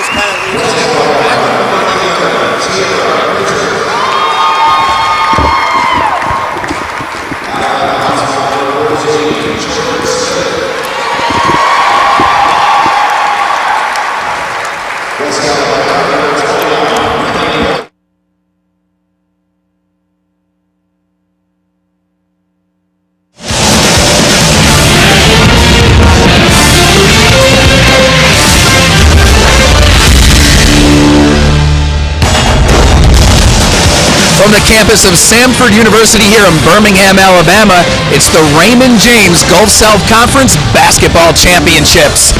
just kind of leaves it. From the campus of Samford University here in Birmingham, Alabama, it's the Raymond James Gulf South Conference Basketball Championships.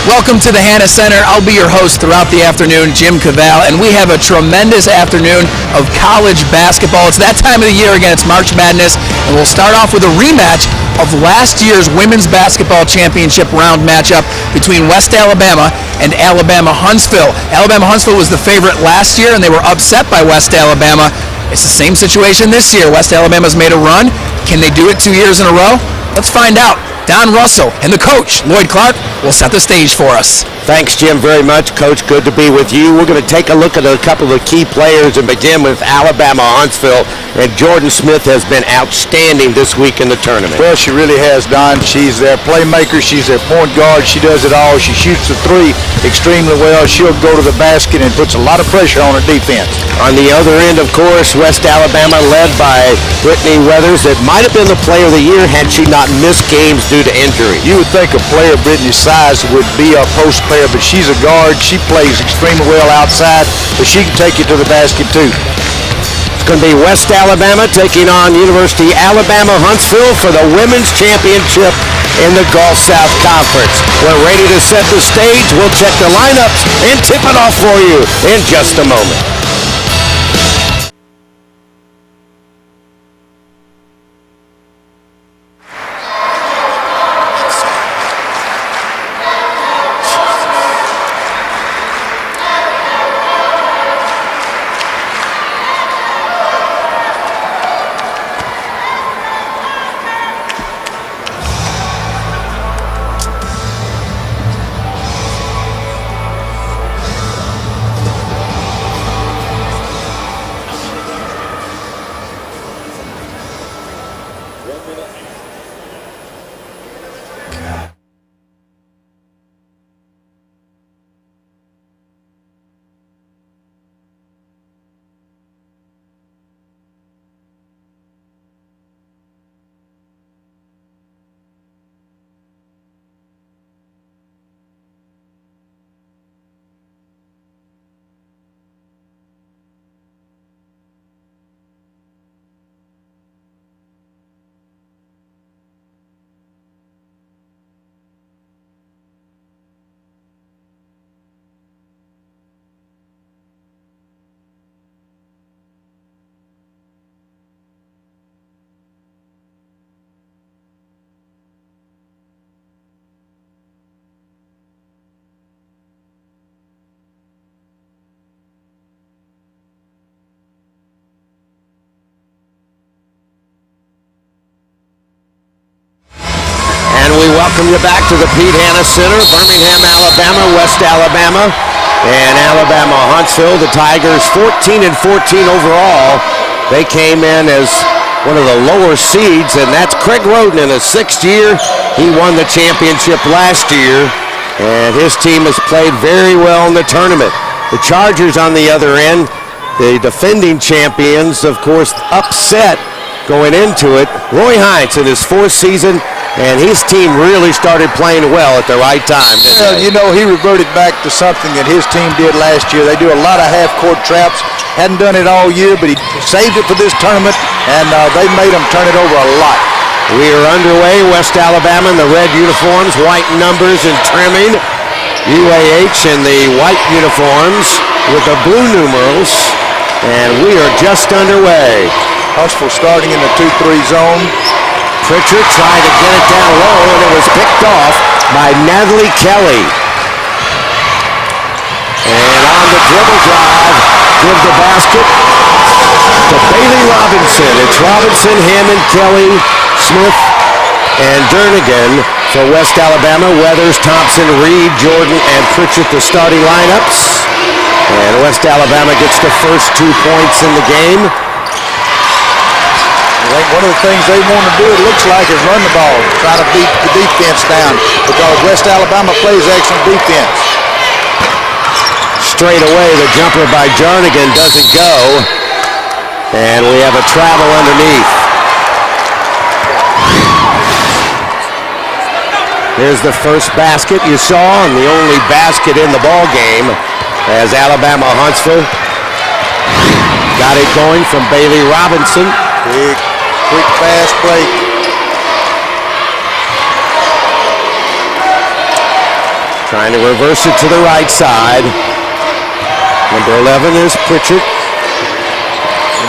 Welcome to the Hanna Center. I'll be your host throughout the afternoon, Jim Cavall, and we have a tremendous afternoon of college basketball. It's that time of the year again. It's March Madness, and we'll start off with a rematch of last year's Women's Basketball Championship round matchup between West Alabama and Alabama Huntsville. Alabama Huntsville was the favorite last year, and they were upset by West Alabama. It's the same situation this year. West Alabama's made a run. Can they do it 2 years in a row? Let's find out. Don Russell and the coach, Lloyd Clark, will set the stage for us. Thanks, Jim, very much. Coach, good to be with you. We're going to take a look at a couple of key players and begin with Alabama Huntsville. And Jordan Smith has been outstanding this week in the tournament. Well, she really has, Don. She's their playmaker. She's their point guard. She does it all. She shoots the three extremely well. She'll go to the basket and puts a lot of pressure on her defense. On the other end, of course, West Alabama led by Brittany Weathers. It might have been the player of the year had she not missed games due to injury. You would think a player of Brittany's size would be a post player, but she's a guard. She plays extremely well outside, but she can take you to the basket too. It's going to be West Alabama taking on University Alabama Huntsville for the Women's Championship in the Gulf South Conference. We're ready to set the stage. We'll check the lineups and tip it off for you in just a moment. Welcome you back to the Pete Hanna Center, Birmingham, Alabama, West Alabama, and Alabama Huntsville. The Tigers 14-14 overall. They came in as one of the lower seeds, and that's Craig Roden in his 6th year. He won the championship last year, and his team has played very well in the tournament. The Chargers on the other end, the defending champions, of course, upset going into it. Roy Hines in his 4th season, and his team really started playing well at the right time. Well, you know, he reverted back to something that his team did last year. They do a lot of half-court traps. Hadn't done it all year, but he saved it for this tournament, and they made them turn it over a lot. We are underway. West Alabama in the red uniforms, white numbers and trimming. UAH in the white uniforms with the blue numerals, and we are just underway. Huntsville starting in the 2-3 zone. Pritchard tried to get it down low, and it was picked off by Natalie Kelly. And on the dribble drive, give the basket to Bailey Robinson. It's Robinson, Hammond, Kelly, Smith, and Jernigan For West Alabama, Weathers, Thompson, Reed, Jordan, and Pritchett, the starting lineups. And West Alabama gets the first 2 points in the game. I think one of the things they want to do, it looks like, is run the ball, try to beat the defense down, because West Alabama plays excellent defense. Straight away, the jumper by Jernigan doesn't go. And we have a travel underneath. Here's the first basket you saw, and the only basket in the ball game as Alabama Huntsville got it going from Bailey Robinson. Big, quick, fast break. Trying to reverse it to the right side. Number 11 is Pritchett.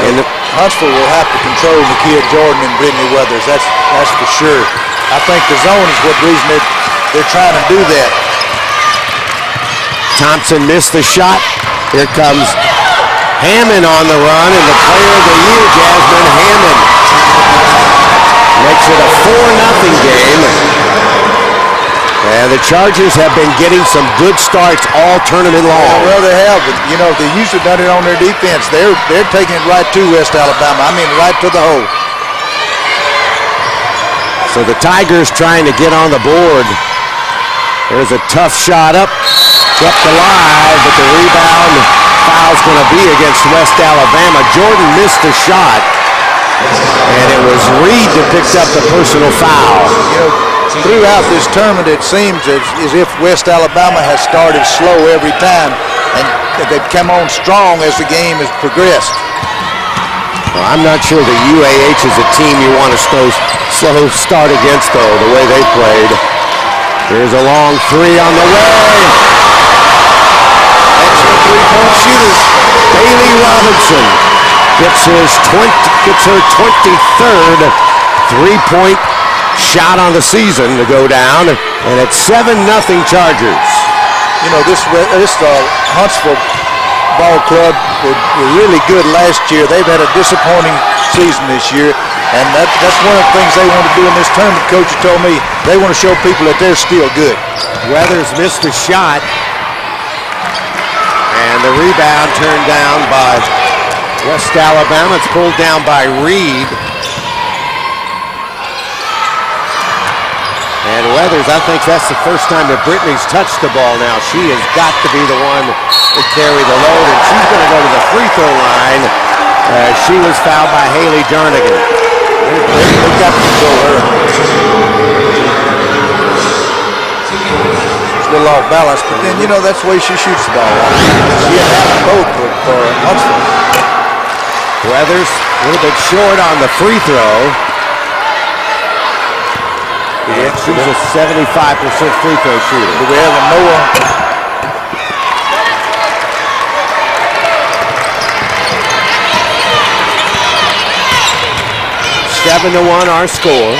And Huntsville will have to control Nakia Jordan and Brittany Weathers. That's for sure. I think the zone is what reason they're trying to do that. Thompson missed the shot. Here comes Hammond on the run, and the player of the year, Jasmine Hammond, makes it a 4-0 game. And the Chargers have been getting some good starts all tournament long. Well, they have, but you know, they usually done it on their defense. They're taking it right to West Alabama. I mean, right to the hole. So the Tigers trying to get on the board. There's a tough shot up, kept alive, but the rebound foul's going to be against West Alabama. Jordan missed the shot, and it was Reed that picked up the personal foul. You know, throughout this tournament, it seems as if West Alabama has started slow every time, and they've come on strong as the game has progressed. Well, I'm not sure that UAH is a team you want to slow start against, though, the way they played. Here's a long three on the way. Excellent three-point shooter. Bailey Robinson gets her 23rd three-point shot on the season to go down, and it's 7-0 Chargers. You know, this Huntsville ball club were really good last year. They've had a disappointing season this year, and that's one of the things they want to do in this tournament. Coach told me they want to show people that they're still good. Weathers missed a shot, and the rebound turned down by West Alabama. It's pulled down by Reed. And Weathers, I think that's the first time that Brittany's touched the ball now. She has got to be the one to carry the load, and she's going to go to the free throw line. She was fouled by Haley Jernigan. They've got to control her. She's a little off balance, but then, you know, that's the way she shoots the ball. She had happened both for Huntsville. Weathers a little bit short on the free throw. And she's a 75% free throw shooter. Do we have a Noah? 7-1 our score.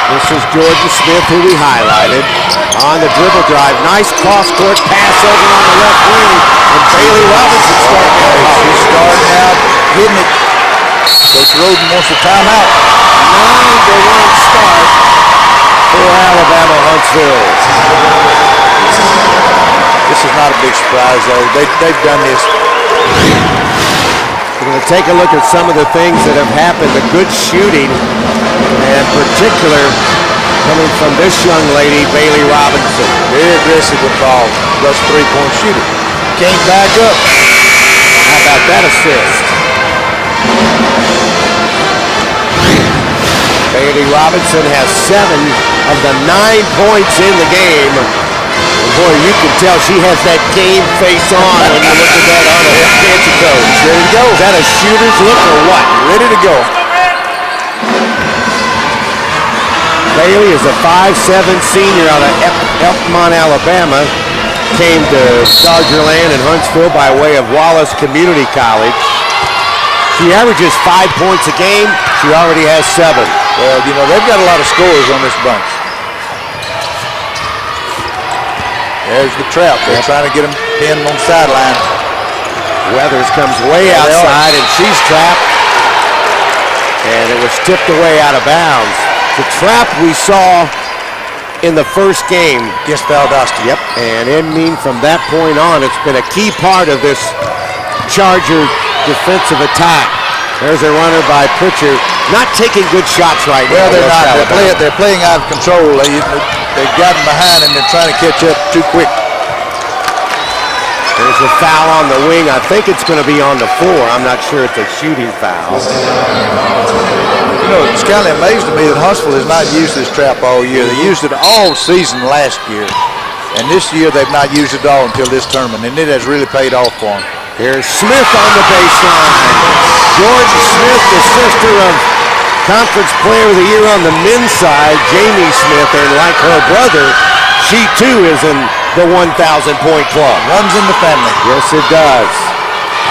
This is Jordan Smith, who we highlighted. On the dribble drive, nice cross-court pass over on the left wing, and Bailey Robinson starting out. She's starting out, hitting it. Coach Roden wants a timeout. 9-1 start for Alabama Huntsville. This is not a big surprise, though. They've done this. We're going to take a look at some of the things that have happened. The good shooting, and particular coming from this young lady, Bailey Robinson. Very aggressive with ball. Plus three-point shooter. Came back up. How about that assist? Bailey Robinson has 7 of the 9 points in the game. And boy, you can tell she has that game face on when you look at that on her fancy coach. Ready to go. Is that a shooter's look or what? Ready to go. Bailey is a 5'7" senior out of Elkmont, Alabama. Came to Chargerland in Huntsville by way of Wallace Community College. She averages 5 points a game. She already has 7. Well, you know, they've got a lot of scorers on this bunch. There's the trap. They're trying to get them pinned on the sideline. Weathers comes way outside, and she's trapped. And it was tipped away out of bounds. The trap we saw in the first game. Against Valdosta. Yep, and from that point on, it's been a key part of this Charger defensive attack. There's a runner by Pritchard. Not taking good shots right now. Well, they're not. They're playing out of control. They've gotten behind and they're trying to catch up too quick. There's a foul on the wing. I think it's going to be on the floor. I'm not sure it's a shooting foul. You know, it's kind of amazing to me that Huntsville has not used this trap all year. They used it all season last year. And this year they've not used it all until this tournament. And it has really paid off for them. Here's Smith on the baseline. Jordan Smith, the sister of Conference Player of the Year on the men's side, Jamie Smith, and like her brother, she too is in the 1,000-point club. Runs in the family. Yes, it does.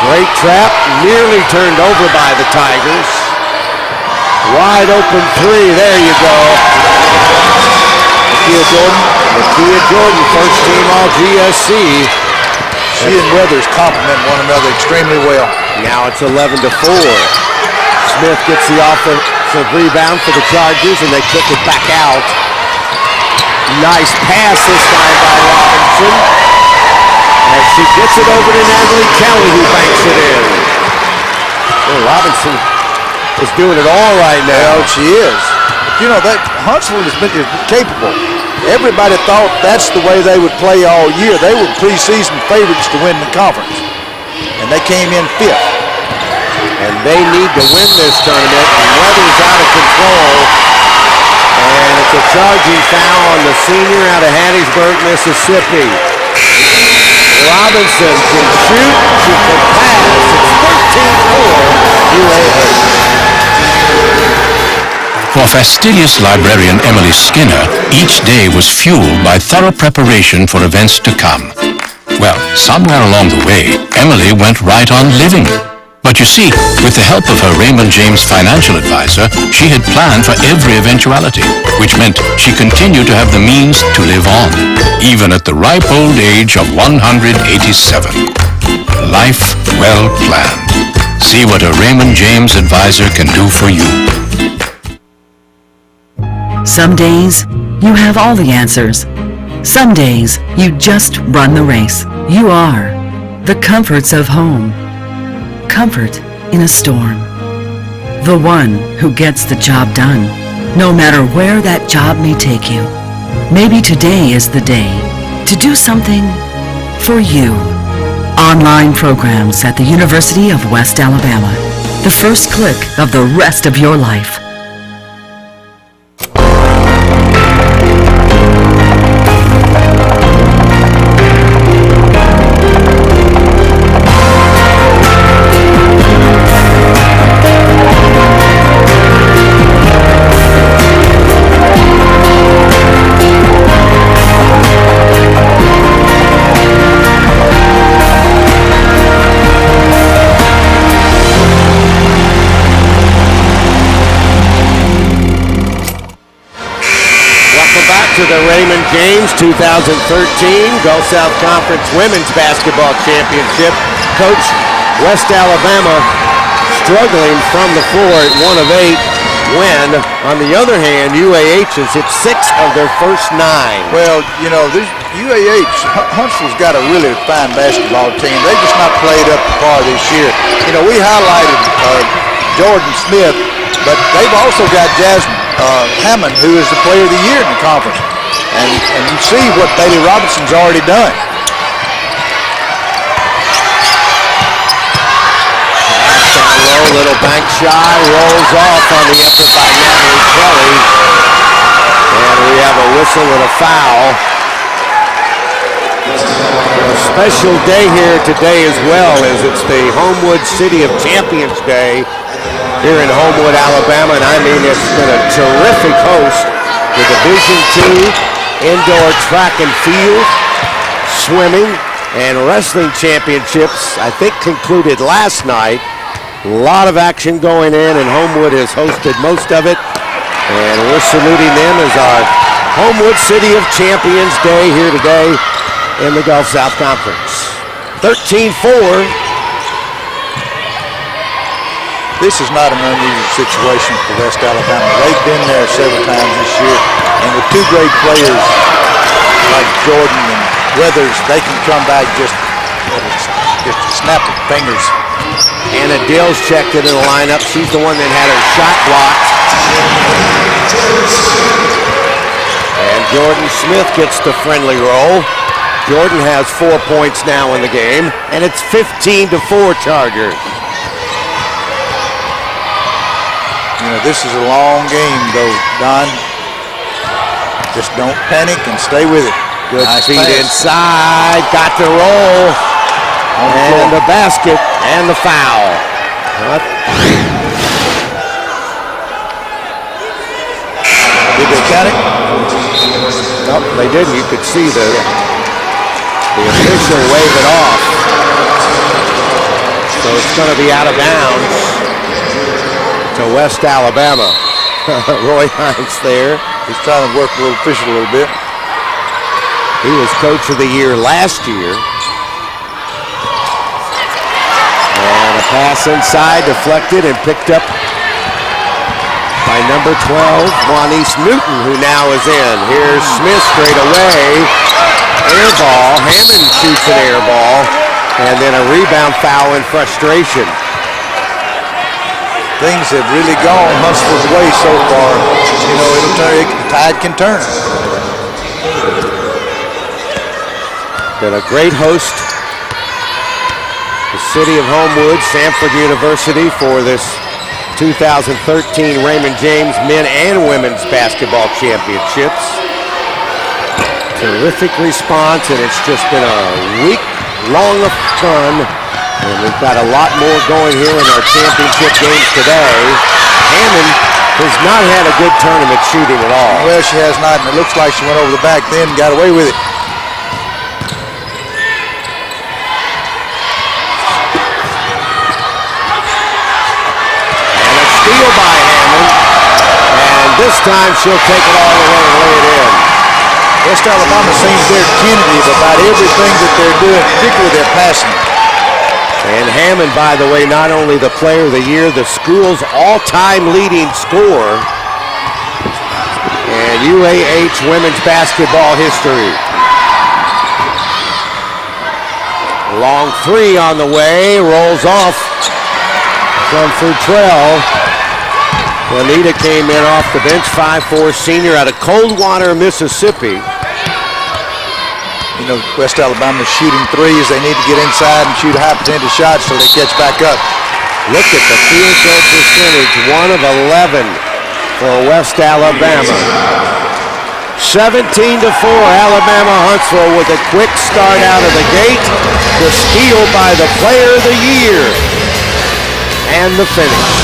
Great trap, nearly turned over by the Tigers. Wide open three, there you go. Nakia Jordan, first team All-GSC. She and Weathers complement one another extremely well. Now it's 11-4. Smith gets the offensive rebound for the Chargers, and they kick it back out. Nice pass this time by Robinson. As she gets it over to Natalie Kelly, who banks it in. Well, Robinson is doing it all right now. Well, she is. You know, that Huntsville is capable. Everybody thought that's the way they would play all year. They were preseason favorites to win the conference. And they came in fifth. And they need to win this tournament. And Weather's out of control. And it's a charging foul on the senior out of Hattiesburg, Mississippi. Robinson can shoot, she can pass. It's 13-4 UAH. For fastidious librarian Emily Skinner, each day was fueled by thorough preparation for events to come. Well, somewhere along the way, Emily went right on living. But you see, with the help of her Raymond James financial advisor, she had planned for every eventuality, which meant she continued to have the means to live on, even at the ripe old age of 187. Life well planned. See what a Raymond James advisor can do for you. Some days, you have all the answers. Some days, you just run the race. You are the comforts of home. Comfort in a storm. The one who gets the job done, no matter where that job may take you. Maybe today is the day to do something for you. Online programs at the University of West Alabama. The first click of the rest of your life. To the Raymond James 2013 Gulf South Conference Women's Basketball Championship. Coach, West Alabama struggling from the floor at 1 of 8 when, on the other hand, UAH has hit 6 of their first 9. Well, you know, Huntsville's got a really fine basketball team. They've just not played up to par this year. You know, we highlighted Jordan Smith, but they've also got Jasmine Hammond, who is the player of the year in the conference. And you see what Bailey Robinson's already done. Down low, little bank shot, rolls off on the effort by Natalie Kelly. And we have a whistle and a foul. A special day here today as well, as it's the Homewood City of Champions Day here in Homewood, Alabama, and I mean it's been a terrific host. The Division II indoor track and field, swimming, and wrestling championships, I think, concluded last night. A lot of action going in, and Homewood has hosted most of it, and we're saluting them as our Homewood City of Champions Day here today in the Gulf South Conference. 13-4. This is not an unusual situation for West Alabama. They've been there several times this year, and with two great players like Jordan and Weathers, they can come back just a snap of fingers. Anna Dill's checked into the lineup. She's the one that had her shot blocked. And Jordan Smith gets the friendly roll. Jordan has 4 points now in the game, and it's 15-4 Chargers. You know, this is a long game, though, Don. Just don't panic and stay with it. Good nice feet pass. inside, got the roll, and the basket, and the foul. Did they count it? Nope, they didn't. You could see the official wave it off. So it's going to be out of bounds to West Alabama. Roy Hines there. He's trying to work the official a little bit. He was coach of the year last year. And a pass inside, deflected and picked up by number 12, Juanice Newton, who now is in. Here's Smith straight away. Air ball. Hammond shoots an air ball. And then a rebound foul in frustration. Things have really gone Huntsville's way so far. You know, the tide can turn. Been a great host, the city of Homewood, Samford University, for this 2013 Raymond James Men and Women's Basketball Championships. Terrific response, and it's just been a week-long of fun. And we've got a lot more going here in our championship games today. Hammond has not had a good tournament shooting at all. Well, she has not, and it looks like she went over the back then and got away with it. And a steal by Hammond. And this time she'll take it all the way and lay it in. West Alabama seems they're tentative about everything that they're doing, particularly their passing. And Hammond, by the way, not only the player of the year, the school's all-time leading scorer and UAH women's basketball history. Long three on the way, rolls off from Futrell. Juanita came in off the bench, 5'4" senior out of Coldwater, Mississippi. You know, West Alabama's shooting threes. They need to get inside and shoot a high percentage shot so they catch back up. Look at the field goal percentage, 1 of 11 for West Alabama. 17-4, Alabama Huntsville with a quick start out of the gate. The steal by the player of the year. And the finish.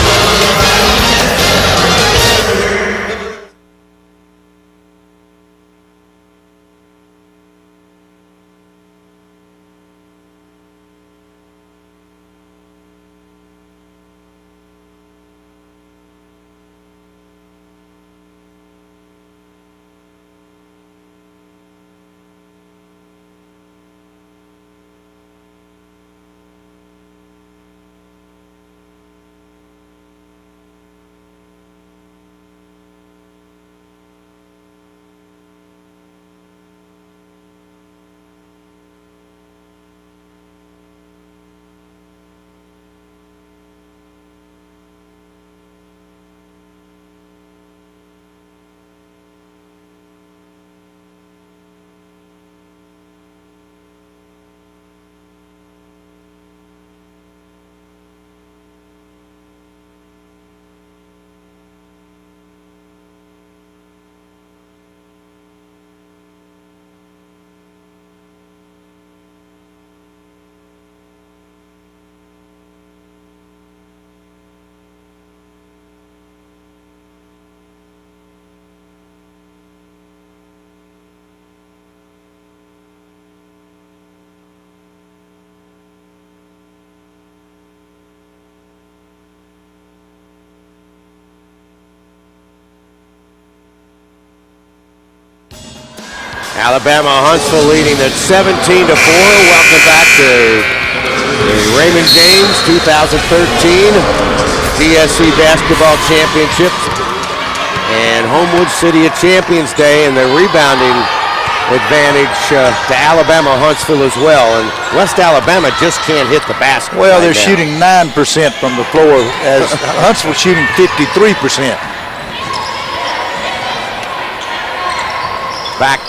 Alabama Huntsville leading at 17-4. Welcome back to the Raymond James 2013 DSC Basketball Championships and Homewood City at Champions Day, and the rebounding advantage to Alabama Huntsville as well. And West Alabama just can't hit the basket. Well, right they're now. shooting 9% from the floor, as Huntsville shooting 53%. Back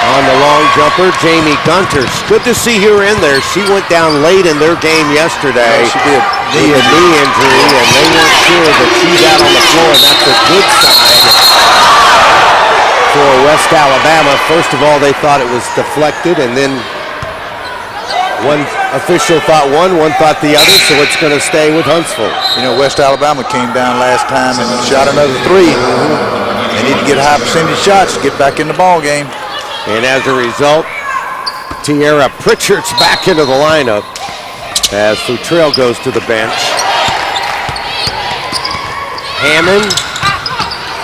on the long jumper, Jamie Gunter. Good to see her in there. She went down late in their game yesterday. Yeah, she did. With a knee injury, and they weren't sure that she's out on the floor. That's a good sign for West Alabama. First of all, they thought it was deflected, and then one official thought one thought the other, so it's going to stay with Huntsville. You know, West Alabama came down last time and shot another 3. They need to get high percentage shots to get back in the ball game. And as a result, Tierra Pritchard's back into the lineup as Futrell goes to the bench. Hammond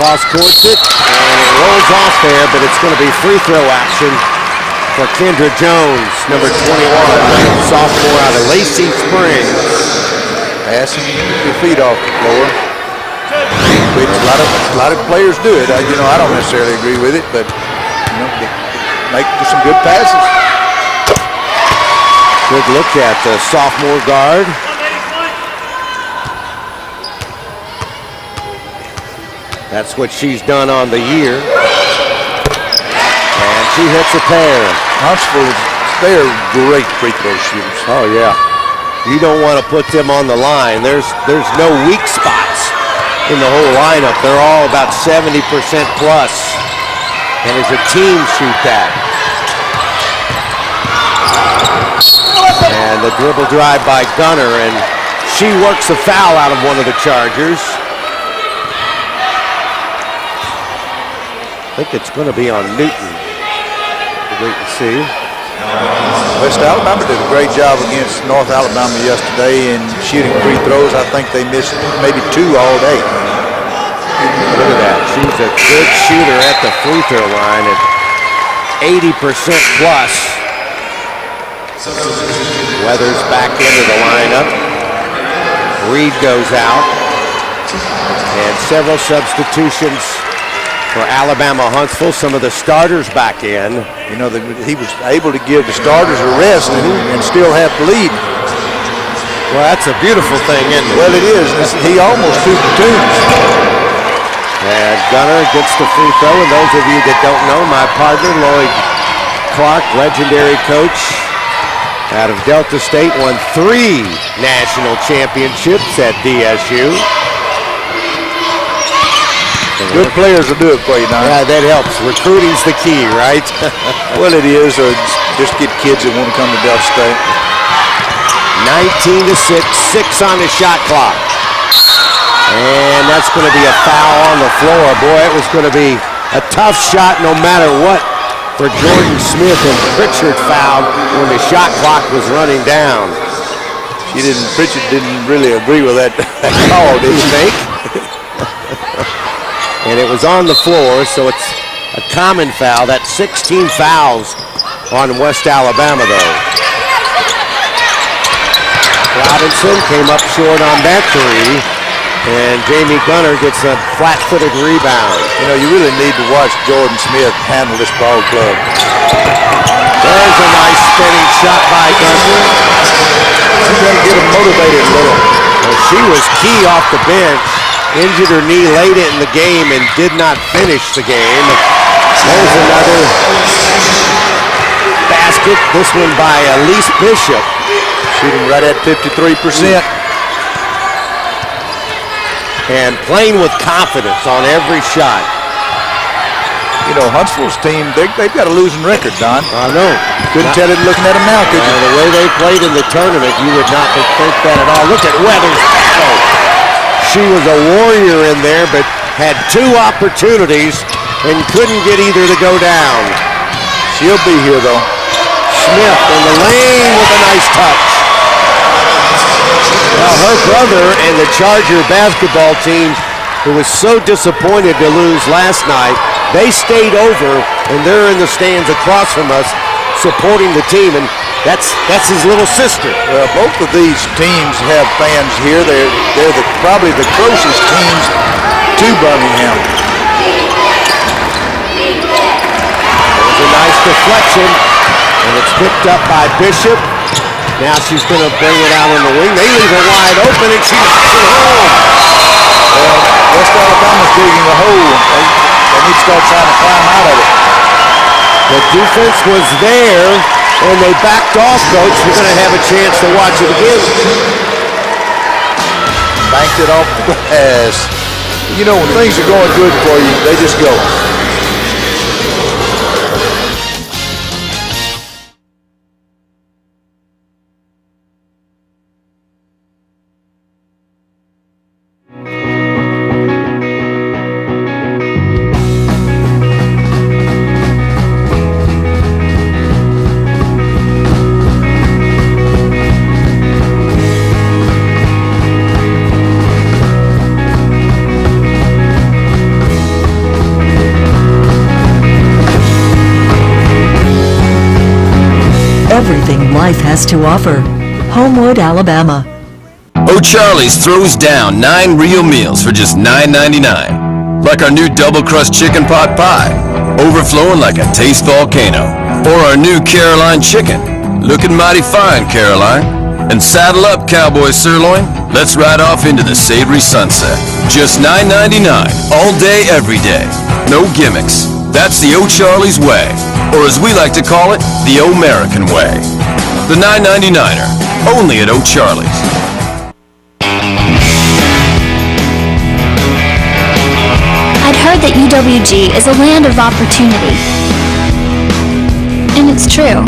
cross-courts it, and it rolls off there, but it's going to be free throw action for Kendra Jones, number 21, sophomore out of Lacey Springs. Passing your feet off the floor, which a lot of players do it. I don't necessarily agree with it, but they make some good passes. Good look at the sophomore guard. That's what she's done on the year. And she hits a pair. Huntsville, they're great free throw shooters. Oh, yeah. You don't want to put them on the line. There's no weak spots in the whole lineup. They're all about 70% plus. And as a team, shoot that. And the dribble drive by Gunner, and she works a foul out of one of the Chargers. I think it's going to be on Newton. We'll wait and see. West Alabama did a great job against North Alabama yesterday in shooting free throws. I think they missed maybe 2 all day. Look at that. She's a good shooter at the free throw line at 80% plus. Weathers back into the lineup. Reed goes out. And several substitutions for Alabama Huntsville. Some of the starters back in. You know, he was able to give the starters a rest and still have the lead. Well, that's a beautiful thing, isn't it? Well, it is. He almost 2 platoons. And Gunner gets the free throw. And those of you that don't know, my partner, Lloyd Clark, legendary coach out of Delta State, won 3 national championships at DSU. Good players will do it for you, Don. Yeah, that helps. Recruiting's the key, right? Well, it is. Just get kids that want to come to Delta State. 19-6, 6 on the shot clock. And that's going to be a foul on the floor. Boy, it was going to be a tough shot no matter what for Jordan Smith, and Pritchard fouled when the shot clock was running down. Pritchard didn't really agree with that call, did you think? And it was on the floor, so it's a common foul. That's 16 fouls on West Alabama, though. Robinson came up short on that 3. And Jamie Gunner gets a flat-footed rebound. You know, you really need to watch Jordan Smith handle this ball club. There's a nice spinning shot by Gunner. You got to get him motivated a little. Well, she was key off the bench. Injured her knee late in the game and did not finish the game. There's another basket. This one by Elise Bishop. Shooting right at 53%. And playing with confidence on every shot. You know, Huntsville's team, they've got a losing record, Don. I know. Couldn't tell it looking at them now, could you? The way they played in the tournament, you would not think that at all. Look at Weathers' battle. She was a warrior in there, but had 2 opportunities and couldn't get either to go down. She'll be here, though. Smith in the lane with a nice touch. Well, her brother and the Charger basketball team, who was so disappointed to lose last night, they stayed over, and they're in the stands across from us supporting the team. And That's his little sister. Well, both of these teams have fans here. They're probably the closest teams to Birmingham. There's a nice deflection, and it's picked up by Bishop. Now she's going to bring it out on the wing. They leave her wide open, and she knocks it home. Well, West Alabama's digging a hole. They need to start trying to climb out of it. The defense was there, and they backed off, Coach. We're going to have a chance to watch it again. Banked it off the glass. You know, when things are going good for you, they just go. Everything life has to offer. Homewood, Alabama. O'Charlie's throws down 9 real meals for just $9.99. Like our new double crust chicken pot pie, overflowing like a taste volcano. Or our new Caroline chicken, looking mighty fine, Caroline. And saddle up, cowboy sirloin. Let's ride off into the savory sunset. Just $9.99, all day, every day. No gimmicks. That's the O'Charlie's way. Or as we like to call it, the O'Merican way. The $9.99er, only at O'Charlie's. I'd heard that UWG is a land of opportunity. And it's true.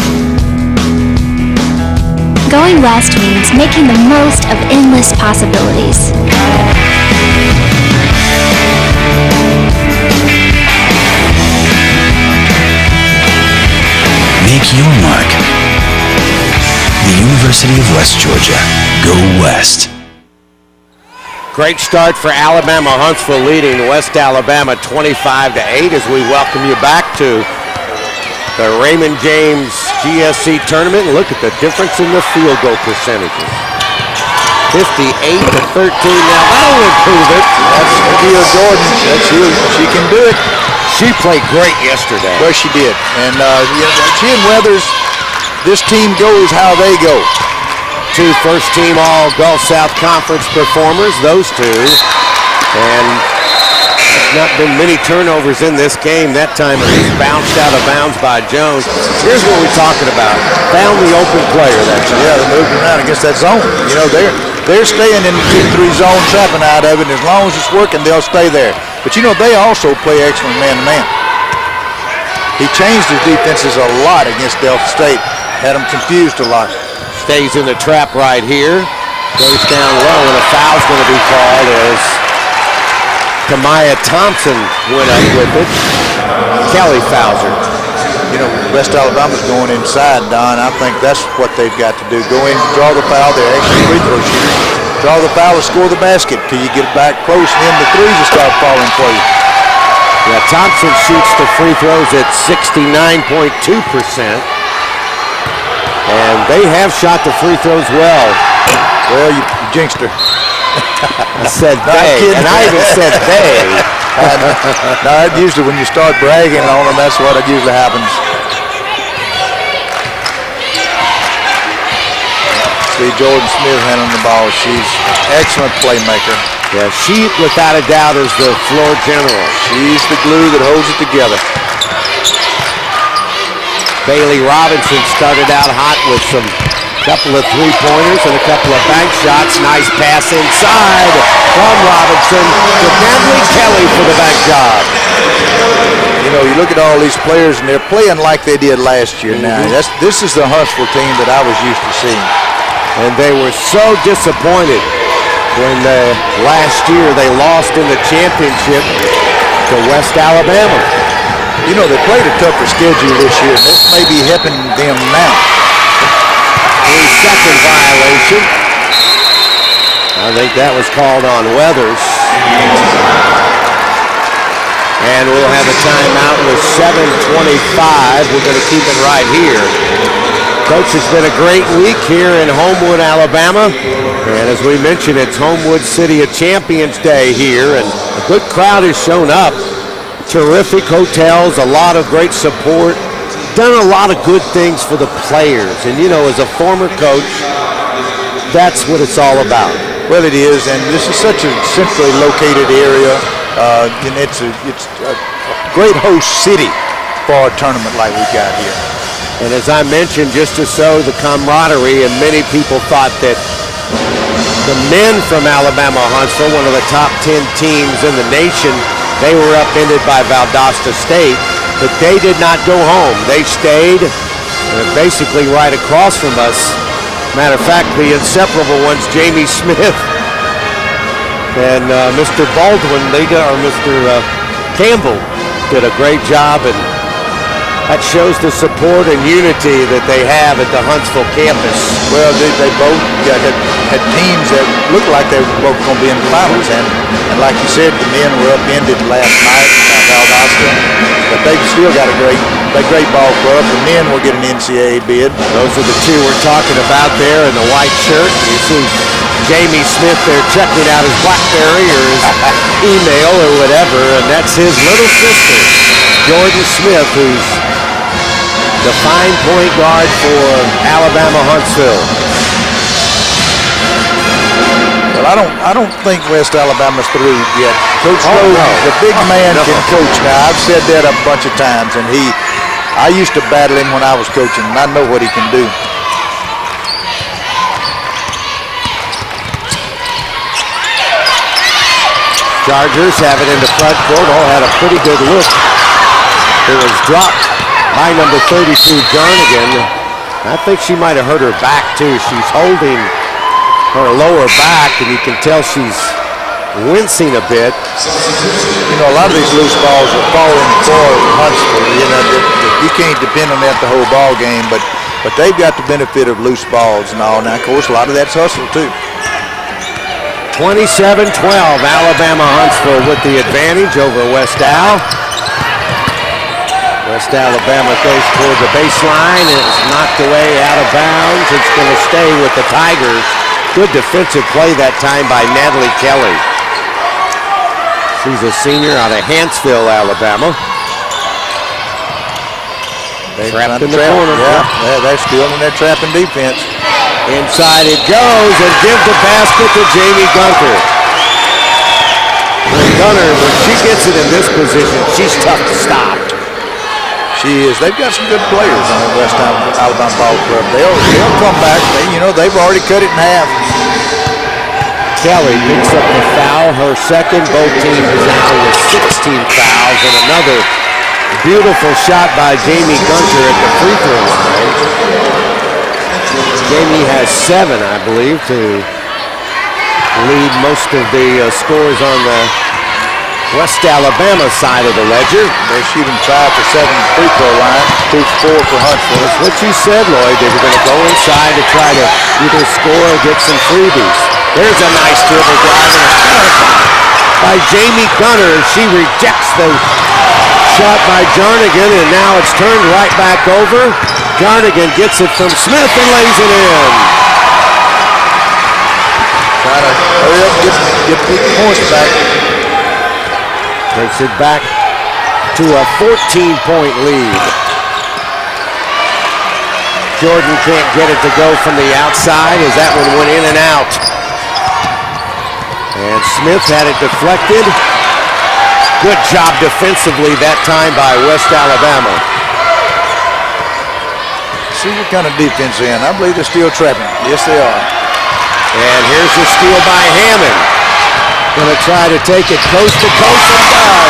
Going west means making the most of endless possibilities. Make your mark. The University of West Georgia. Go West. Great start for Alabama. Huntsville leading West Alabama 25-8 as we welcome you back to the Raymond James GSC tournament. Look at the difference in the field goal percentages. 58-13. Now that'll improve it. That's Akia Jordan. That's who. She can do it. She played great yesterday. Well, she did. And she and Weathers, this team goes how they go. 2 first-team All-Gulf South Conference performers, those two. And there's not been many turnovers in this game. That time it was bounced out of bounds by Jones. Here's what we're talking about. Found the open player that time. Yeah, they're moving around against that zone. You know, they're staying in the 2-3 zone, trapping out of it. And as long as it's working, they'll stay there. But you know, they also play excellent man-to-man. He changed his defenses a lot against Delta State. Had them confused a lot. Stays in the trap right here. Goes down low, and a foul's going to be called as Kamaya Thompson went up with it. Kelly fouls her. You know, West Alabama's going inside, Don. I think that's what they've got to do. Go in, draw the foul. They're actually free throw shooters. Draw the foul and score the basket till you get back close, and then the threes will start falling for you. Yeah, Thompson shoots the free throws at 69.2%. And they have shot the free throws well. Well, you jinxed her. I said they, and I even said they. No, usually when you start bragging on them, that's what usually happens. See Jordan Smith handling the ball. She's an excellent playmaker. Yeah, she, without a doubt, is the floor general. She's the glue that holds it together. Bailey Robinson started out hot with some couple of three-pointers and a couple of bank shots. Nice pass inside from Robinson to Natalie Kelly for the bank job. You know, you look at all these players, and they're playing like they did last year now. This is the Huntsville team that I was used to seeing. And they were so disappointed when last year they lost in the championship to West Alabama. You know, they played a tougher schedule this year, and this may be helping them now. 3-second violation. I think that was called on Weathers. And we'll have a timeout with 7:25. We're going to keep it right here. Coach, it's been a great week here in Homewood, Alabama. And as we mentioned, it's Homewood City of Champions Day here, and a good crowd has shown up. Terrific hotels, a lot of great support. Done a lot of good things for the players. And, you know, as a former coach, that's what it's all about. Well, it is, and this is such a centrally located area. And it's a great host city for a tournament like we've got here. And as I mentioned, just to show the camaraderie, and many people thought that the men from Alabama Huntsville, one of the top 10 teams in the nation, they were upended by Valdosta State, but they did not go home. They stayed basically right across from us. Matter of fact, the inseparable ones, Jamie Smith and Mr. Baldwin, or Mr. Campbell, did a great job, and that shows the support and unity that they have at the Huntsville campus. Well, they both had teams that looked like they were both going to be in the finals, and like you said, the men were upended last night by Valdosta, but they've still got a great ball club. The men will get an NCAA bid. Those are the two we're talking about there in the white shirt. You see Jamie Smith there checking out his BlackBerry or his email or whatever, and that's his little sister, Jordan Smith, who's the fine point guard for Alabama Huntsville. Well, I don't think West Alabama's through yet. Coach Rhodes, the big man, can coach. Now, I've said that a bunch of times, and I used to battle him when I was coaching, and I know what he can do. Chargers have it in the front court. All had a pretty good look. It was dropped by number 32, Jernigan. I think she might have hurt her back, too. She's holding her lower back, and you can tell she's wincing a bit. You know, a lot of these loose balls are falling for Huntsville. You know, you can't depend on that the whole ball game, but they've got the benefit of loose balls and all. Now, of course, a lot of that's hustle, too. 27-12, Alabama Huntsville with the advantage over West Al. West Alabama goes toward the baseline. It's knocked away out of bounds. It's going to stay with the Tigers. Good defensive play that time by Natalie Kelly. She's a senior out of Huntsville, Alabama. Trapped in the corner. Yeah, they're still in their trapping defense. Inside it goes, and give the basket to Jamie Gunter. And Gunter, when she gets it in this position, she's tough to stop. She is. They've got some good players on the West Alabama Ball Club. They'll come back. They've already cut it in half. Kelly picks up the foul, her second. Both teams now with 16 fouls, and another beautiful shot by Jamie Gunter at the free throw line. Jamie has 7, I believe, to lead most of the scores on the West Alabama side of the ledger. They're shooting 5 for 7 free throw line, 2 for 4 for Huntsville. That's what you said, Lloyd. They were going to go inside to try to either score or get some freebies. There's a nice dribble drive and a foul by Jamie Gunter. She rejects the shot by Jernigan, and now it's turned right back over. Jernigan gets it from Smith and lays it in. Trying to hurry up, get the points back. Takes it back to a 14-point lead. Jordan can't get it to go from the outside as that one went in and out. And Smith had it deflected. Good job defensively that time by West Alabama. See what kind of defense they're in. I believe they're still trapping. Yes, they are. And here's the steal by Hammond. Going to try to take it coast to coast and down.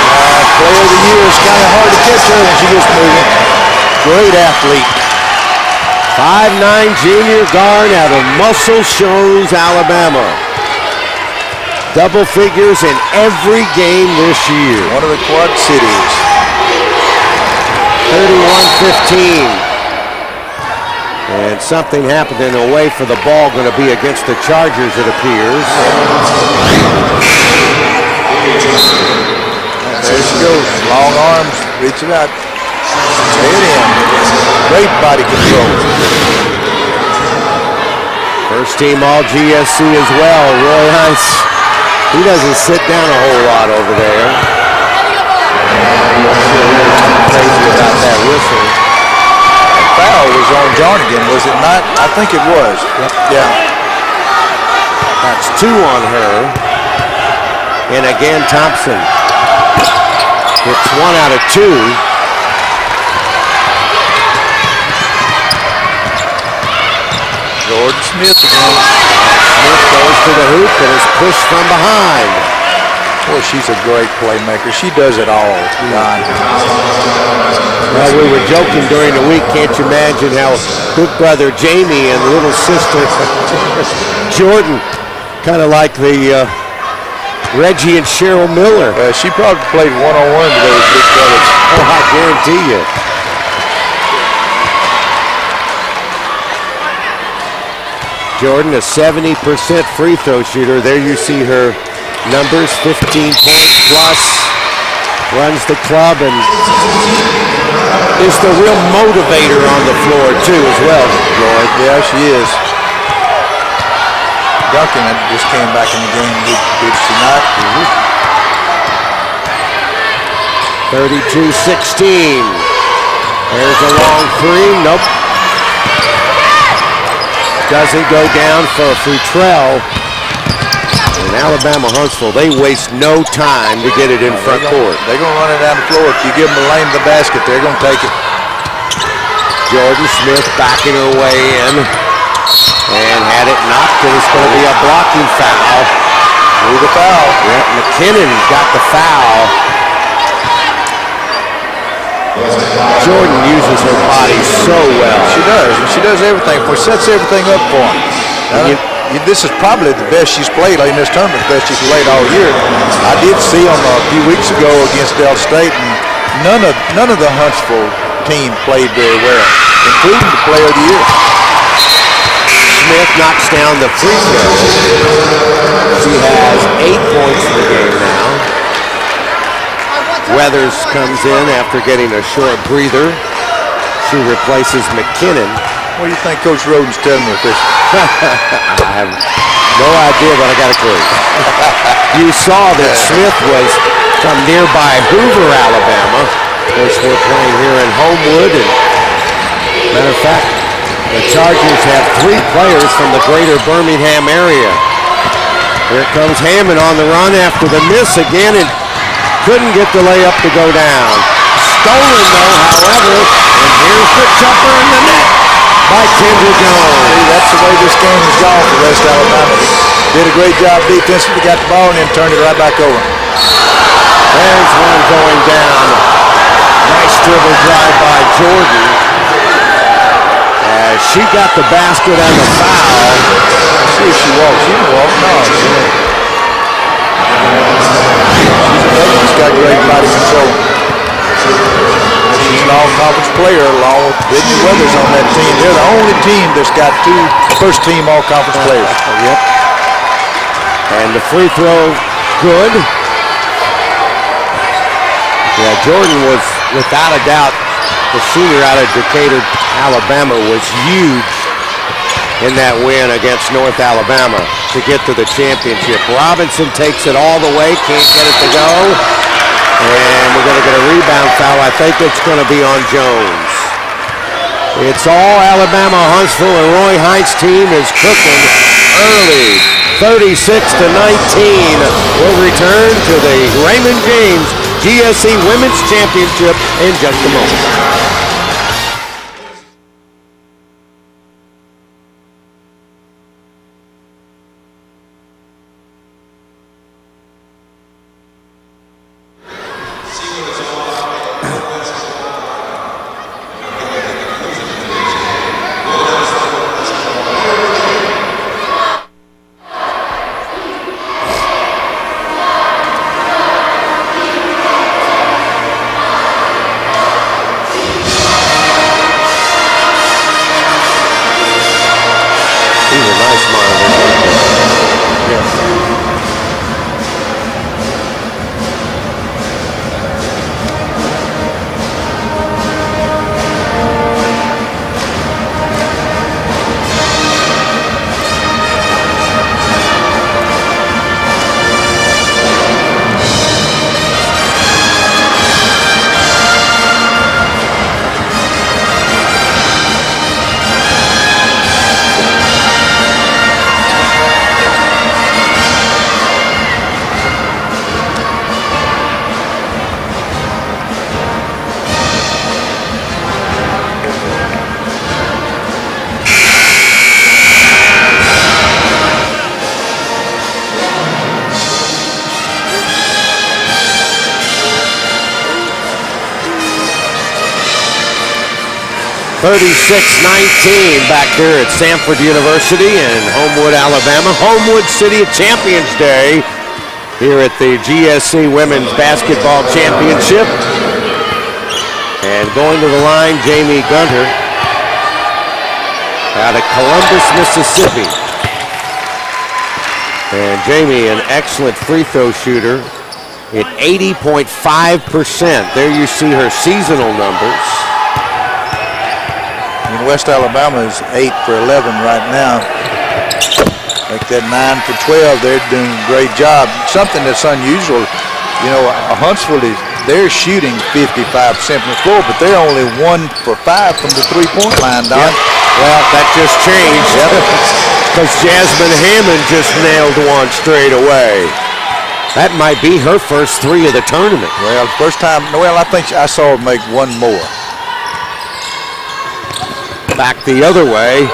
Player of the year is kind of hard to catch her when she gets moving. Great athlete. 5'9" junior guard out of Muscle Shoals, Alabama. Double figures in every game this year. One of the Quad Cities. 31-15. And something happened in a way for the ball, going to be against the Chargers, it appears. There she goes. Long arms, reach it out. Stay it in. Great body control. First team all GSC as well. Roy Hines, he doesn't sit down a whole lot over there. Crazy about that whistle. That foul was on Jarnigan, was it not? I think it was. Yeah. That's 2 on her. And again, Thompson hits 1 out of 2. Jordan Smith again. Smith goes to the hoop and is pushed from behind. Boy, she's a great playmaker. She does it all. Well, we were joking during the week. Can't you imagine how big brother Jamie and little sister Jordan, kind of like the Reggie and Cheryl Miller. She probably played one-on-one with those big brothers. Oh, I guarantee you. Jordan, a 70% free throw shooter. There you see her numbers, 15 points plus. Runs the club and is the real motivator on the floor too as well, Lloyd. Yeah, she is. Duncan just came back in the game, did she not? 32-16. There's a long 3. Nope. Doesn't go down for Futrell. And Alabama Huntsville, they waste no time to get it in front court. They're going to run it down the floor. If you give them the lane of the basket, they're going to take it. Jordan Smith backing her way in. And had it knocked, and it's going to be a blocking foul. Through the foul. Yep, McKinnon got the foul. Jordan uses her body so well. She does. She does everything for her. Sets everything up for him. This is probably the best she's played in this tournament, the best she's played all year. I did see them a few weeks ago against Del State, and none of the Huntsville team played very well, including the player of the year. Smith knocks down the free throw. She has 8 points in the game now. Weathers comes in after getting a short breather. She replaces McKinnon. What do you think Coach Roden's telling me, official? I have no idea, but I got a clue. You saw that Smith was from nearby Hoover, Alabama. Of course, we're playing here in Homewood. And matter of fact, the Chargers have 3 players from the greater Birmingham area. Here comes Hammond on the run after the miss again, and couldn't get the layup to go down. Stolen, though, however, and here's the jumper in the net by Kendra Jones. See, that's the way this game has gone for West Alabama. Did a great job defensively, got the ball, and then turned it right back over. There's one going down. Nice dribble drive by Jordan. As she got the basket and the foul. Let's see if she walks. She didn't walk. No, she didn't. She's got great body control. She's an all-conference player along with Brittany Weathers on that team. They're the only team that's got 2 first-team all-conference players. Yep. And the free throw, good. Yeah, Jordan was, without a doubt, the senior out of Decatur, Alabama, was huge in that win against North Alabama to get to the championship. Robinson takes it all the way, can't get it to go. And we're going to get a rebound foul. I think it's going to be on Jones. It's all Alabama. Huntsville, and Roy Hines' team is cooking early. 36-19. We'll return to the Raymond James GSC Women's Championship in just a moment. 36-19 back there at Samford University in Homewood, Alabama. Homewood City of Champions Day here at the GSC Women's Basketball Championship. And going to the line, Jamie Gunter out of Columbus, Mississippi. And Jamie, an excellent free throw shooter at 80.5%. There you see her seasonal numbers. And West Alabama is 8 for 11 right now. Make that 9 for 12. They're doing a great job. Something that's unusual, you know, Huntsville they're shooting 55% from the floor, but they're only 1 for 5 from the three-point line, Don. Yep. Well, that just changed because Jasmine Hammond just nailed one straight away. That might be her first 3 of the tournament. Well, first time, well, I think I saw her make one more. Back the other way.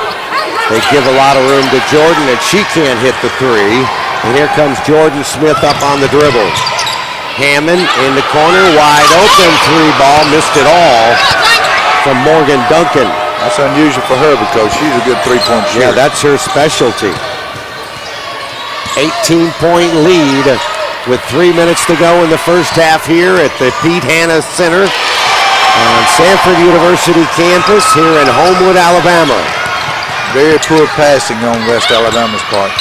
They give a lot of room to Jordan, and she can't hit the 3. And here comes Jordan Smith up on the dribble. Hammond in the corner, wide open 3-ball, missed it all from Morgan Duncan. That's unusual for her because she's a good three-point shooter. Yeah, that's her specialty. 18-point lead with 3 minutes to go in the first half here at the Pete Hanna Center on Samford University campus here in Homewood, Alabama. Very poor passing on West Alabama's part.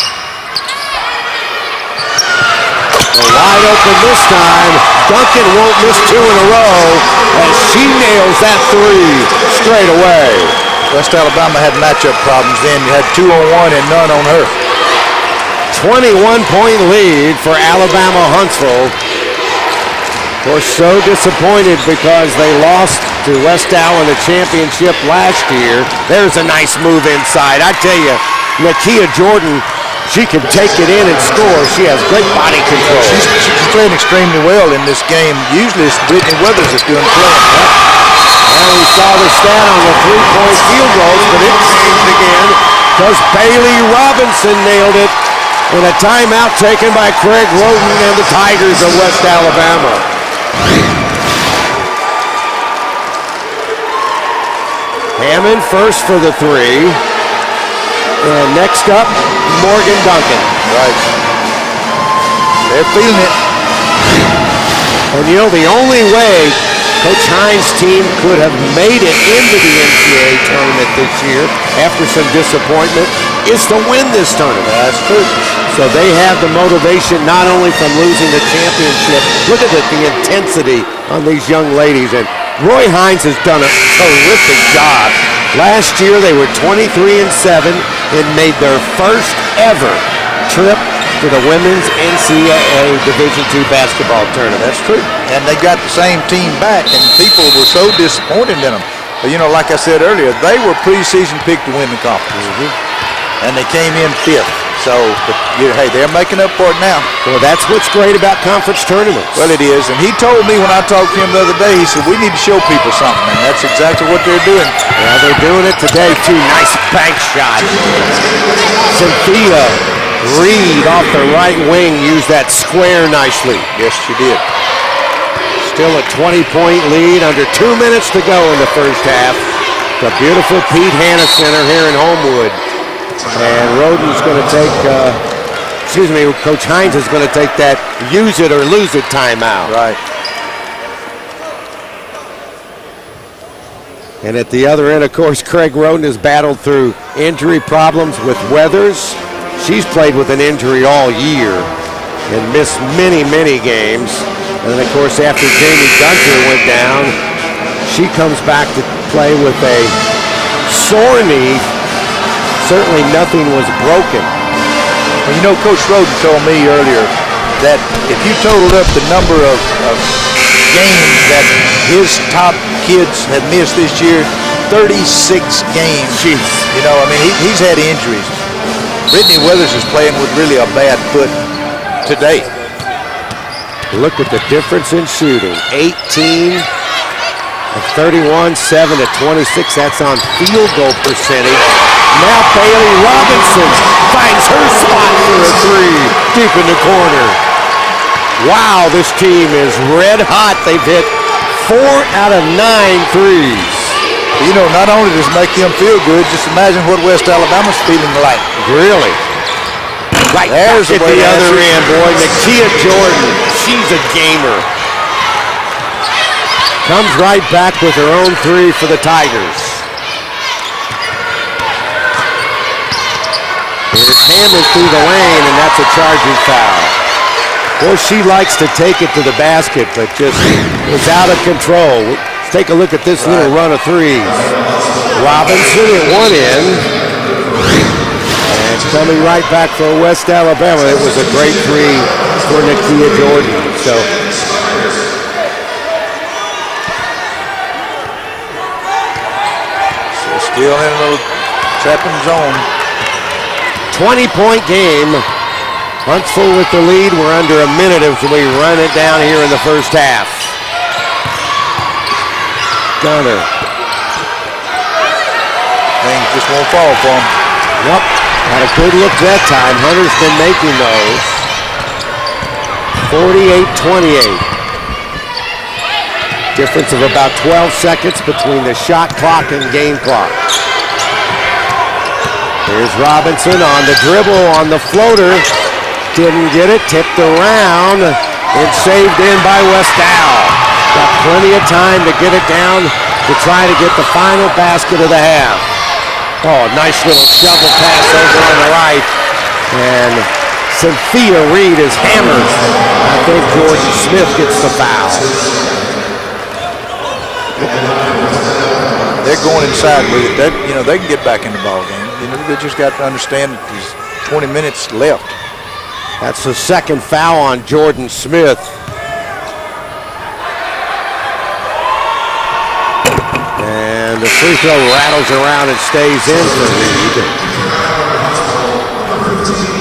Wide open this time. Duncan won't miss 2 in a row as she nails that 3 straight away. West Alabama had matchup problems then. You had 2 on 1 and none on her. 21-point lead for Alabama Huntsville. Of course, so disappointed because they lost to West Al in the championship last year. There's a nice move inside. I tell you, Nakia Jordan, she can take it in and score. She has great body control. She's playing extremely well in this game. Usually it's Brittany Weathers that's doing the playing. Well, we saw the stat on the 3-point field goals, but it changed again because Bailey Robinson nailed it in a timeout taken by Craig Roden and the Tigers of West Alabama. Hammond first for the 3. And next up, Morgan Duncan. Right. They're feeling it. And you know, the only way Coach Hines' team could have made it into the NCAA tournament this year after some disappointment is to win this tournament. That's true. So they have the motivation not only from losing the championship. Look at the intensity on these young ladies. And Roy Hines has done a terrific job. Last year they were 23-7 and made their first ever trip to the women's NCAA Division II basketball tournament. That's true. And they got the same team back, and people were so disappointed in them. But, you know, like I said earlier, they were preseason picked to win the conference. And they came in 5th. So, but, hey, they're making up for it now. Well, that's what's great about conference tournaments. Well, it is. And he told me when I talked to him the other day, he said, we need to show people something. And that's exactly what they're doing. Yeah, they're doing it today, too. Nice bank shot. Cynthia Reed off the right wing used that square nicely. Yes, she did. Still a 20-point lead, under 2 minutes to go in the first half. The beautiful Pete Hanna Center here in Homewood. And Roden's going to take, Coach Hines is going to take that use it or lose it timeout. Right. And at the other end, of course, Craig Roden has battled through injury problems with Weathers. She's played with an injury all year and missed many, many games. And then, of course, after Jamie Gunter went down, she comes back to play with a sore knee. Certainly nothing was broken. Well, you know, Coach Roden told me earlier that if you totaled up the number of games that his top kids have missed this year, 36 games. Jeez. You know, I mean, he's had injuries. Brittany Weathers is playing with really a bad foot today. Look at the difference in shooting. 18 of 31, 7 of 26. That's on field goal percentage. Now Bailey Robinson finds her spot for a 3 deep in the corner. Wow, this team is red hot. They've hit 4 out of 9 threes. You know, not only does it make them feel good, just imagine what West Alabama's feeling like. Really? Right There's back at the other end, boy. Nakia Jordan, she's a gamer. Comes right back with her own three for the Tigers. Here's Hammond through the lane, and that's a charging foul. Boy, she likes to take it to the basket, but just is out of control. Let's take a look at this little run of threes. Robinson at one end. And coming right back for West Alabama. It was a great three for Nakia Jordan. So still in a little trapping zone. 20-point game. Huntsville with the lead. We're under a minute as we run it down here in the first half. Gunner. Things just won't fall for him. Yep. Had a good look that time. Hunter's been making those. 48-28. Difference of about 12 seconds between the shot clock and game clock. Here's Robinson on the dribble, on the floater. Didn't get it, tipped around, and saved in by West Al. Got plenty of time to get it down to try to get the final basket of the half. Oh, nice little shovel pass over on the right. And Cynthia Reed is hammered. I think Jordan Smith gets the foul. They're going inside with it. You know, they can get back in the ball game. You know, they just got to understand that there's 20 minutes left. That's the second foul on Jordan Smith. And the free throw rattles around and stays in for Reed.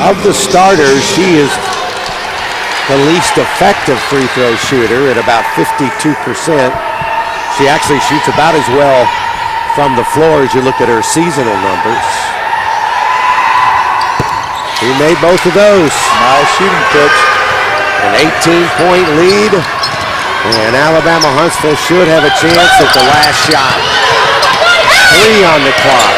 Of the starters, she is the least effective free throw shooter at about 52%. She actually shoots about as well from the floor as you look at her seasonal numbers. He made both of those. Nice shooting touch. An 18-point lead. And Alabama Huntsville should have a chance at the last shot. 3 on the clock.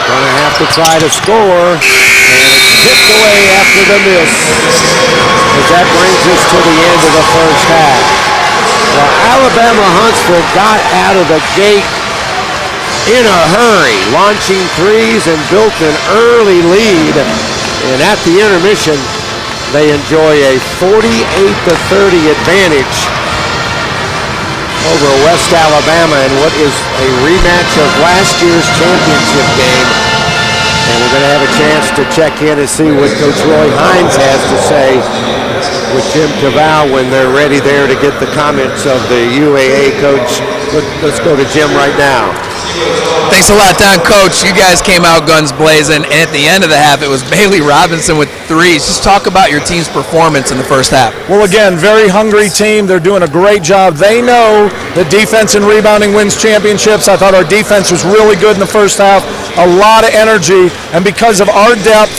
Gonna have to try to score. And it's tipped away after the miss. As that brings us to the end of the first half. Well, Alabama Huntsville got out of the gate in a hurry, launching threes and built an early lead. And at the intermission, they enjoy a 48-30 advantage over West Alabama in what is a rematch of last year's championship game. And we're going to have a chance to check in and see what Coach Roy Hines has to say with Jim Cavall when they're ready there to get the comments of the UAA coach. Let's go to Jim right now. Thanks a lot, Don. Coach, you guys came out guns blazing, and at the end of the half, it was Bailey Robinson with threes. Just talk about your team's performance in the first half. Well, again, very hungry team. They're doing a great job. They know that defense and rebounding wins championships. I thought our defense was really good in the first half. A lot of energy, and because of our depth,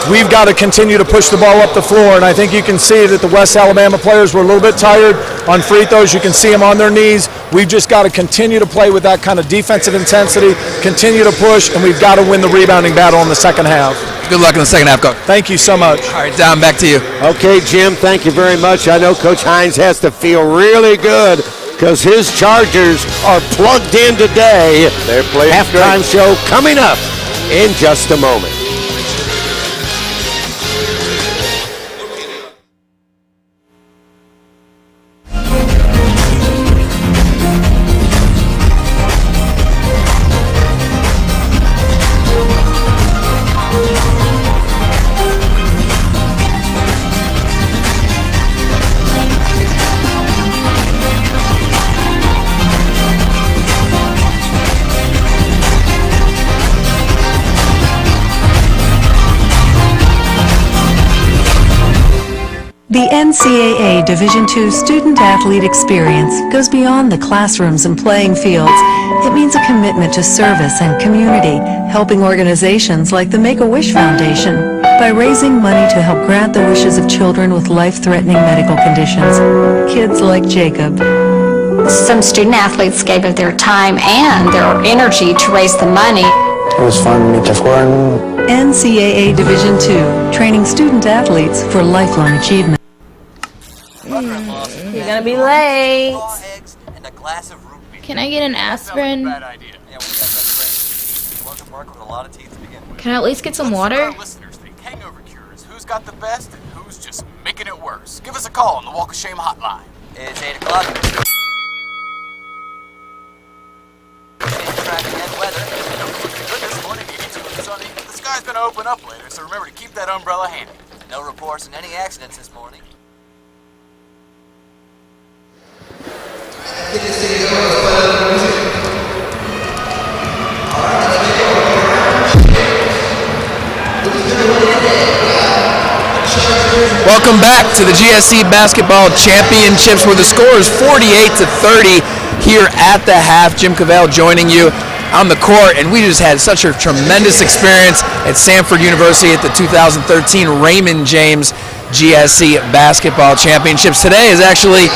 we've got to continue to push the ball up the floor, and I think you can see that the West Alabama players were a little bit tired on free throws. You can see them on their knees. We've just got to continue to play with that kind of defensive intensity, continue to push, and we've got to win the rebounding battle in the second half. Good luck in the second half, Coach. Thank you so much. All right, Don, back to you. Okay, Jim, thank you very much. I know Coach Hines has to feel really good because his Chargers are plugged in today. They're playing halftime show coming up in just a moment. The NCAA Division II student-athlete experience goes beyond the classrooms and playing fields. It means a commitment to service and community, helping organizations like the Make-A-Wish Foundation by raising money to help grant the wishes of children with life-threatening medical conditions, kids like Jacob. Some student athletes gave of their time and their energy to raise the money. It was fun to meet the squad. NCAA Division II, training student athletes for lifelong achievement. You're gonna be late. Can I get an aspirin? Can I at least get some water? Who's got the best and who's just making it worse? Give us a call on the Walk of Shame hotline. It's 8 o'clock. The sky's gonna open up later, so remember to keep that umbrella handy. No reports of any accidents this morning. Welcome back to the GSC Basketball Championships, where the score is 48-30 here at the half. Jim Cavell joining you on the court, and we just had such a tremendous experience at Samford University at the 2013 Raymond James GSC Basketball Championships. Today is actually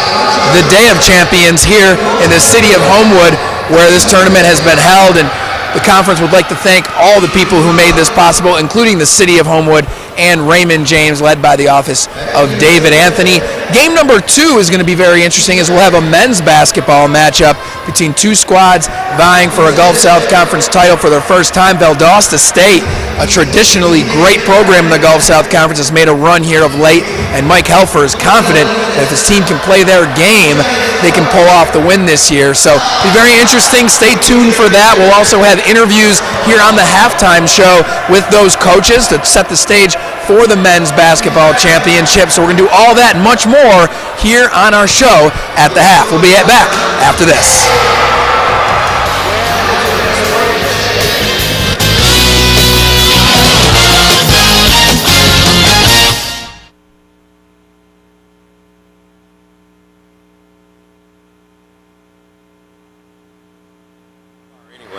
the Day of Champions here in the city of Homewood, where this tournament has been held, and the conference would like to thank all the people who made this possible, including the city of Homewood and Raymond James, led by the office of David Anthony. Game number 2 is going to be very interesting, as we'll have a men's basketball matchup between two squads vying for a Gulf South Conference title for their first time. Valdosta State, a traditionally great program in the Gulf South Conference, has made a run here of late, and Mike Helfer is confident that if his team can play their game, they can pull off the win this year. So it'll be very interesting. Stay tuned for that. We'll also have interviews here on the halftime show with those coaches to set the stage for the men's basketball championship. So we're going to do all that and much more here on our show at the half. We'll be back after this.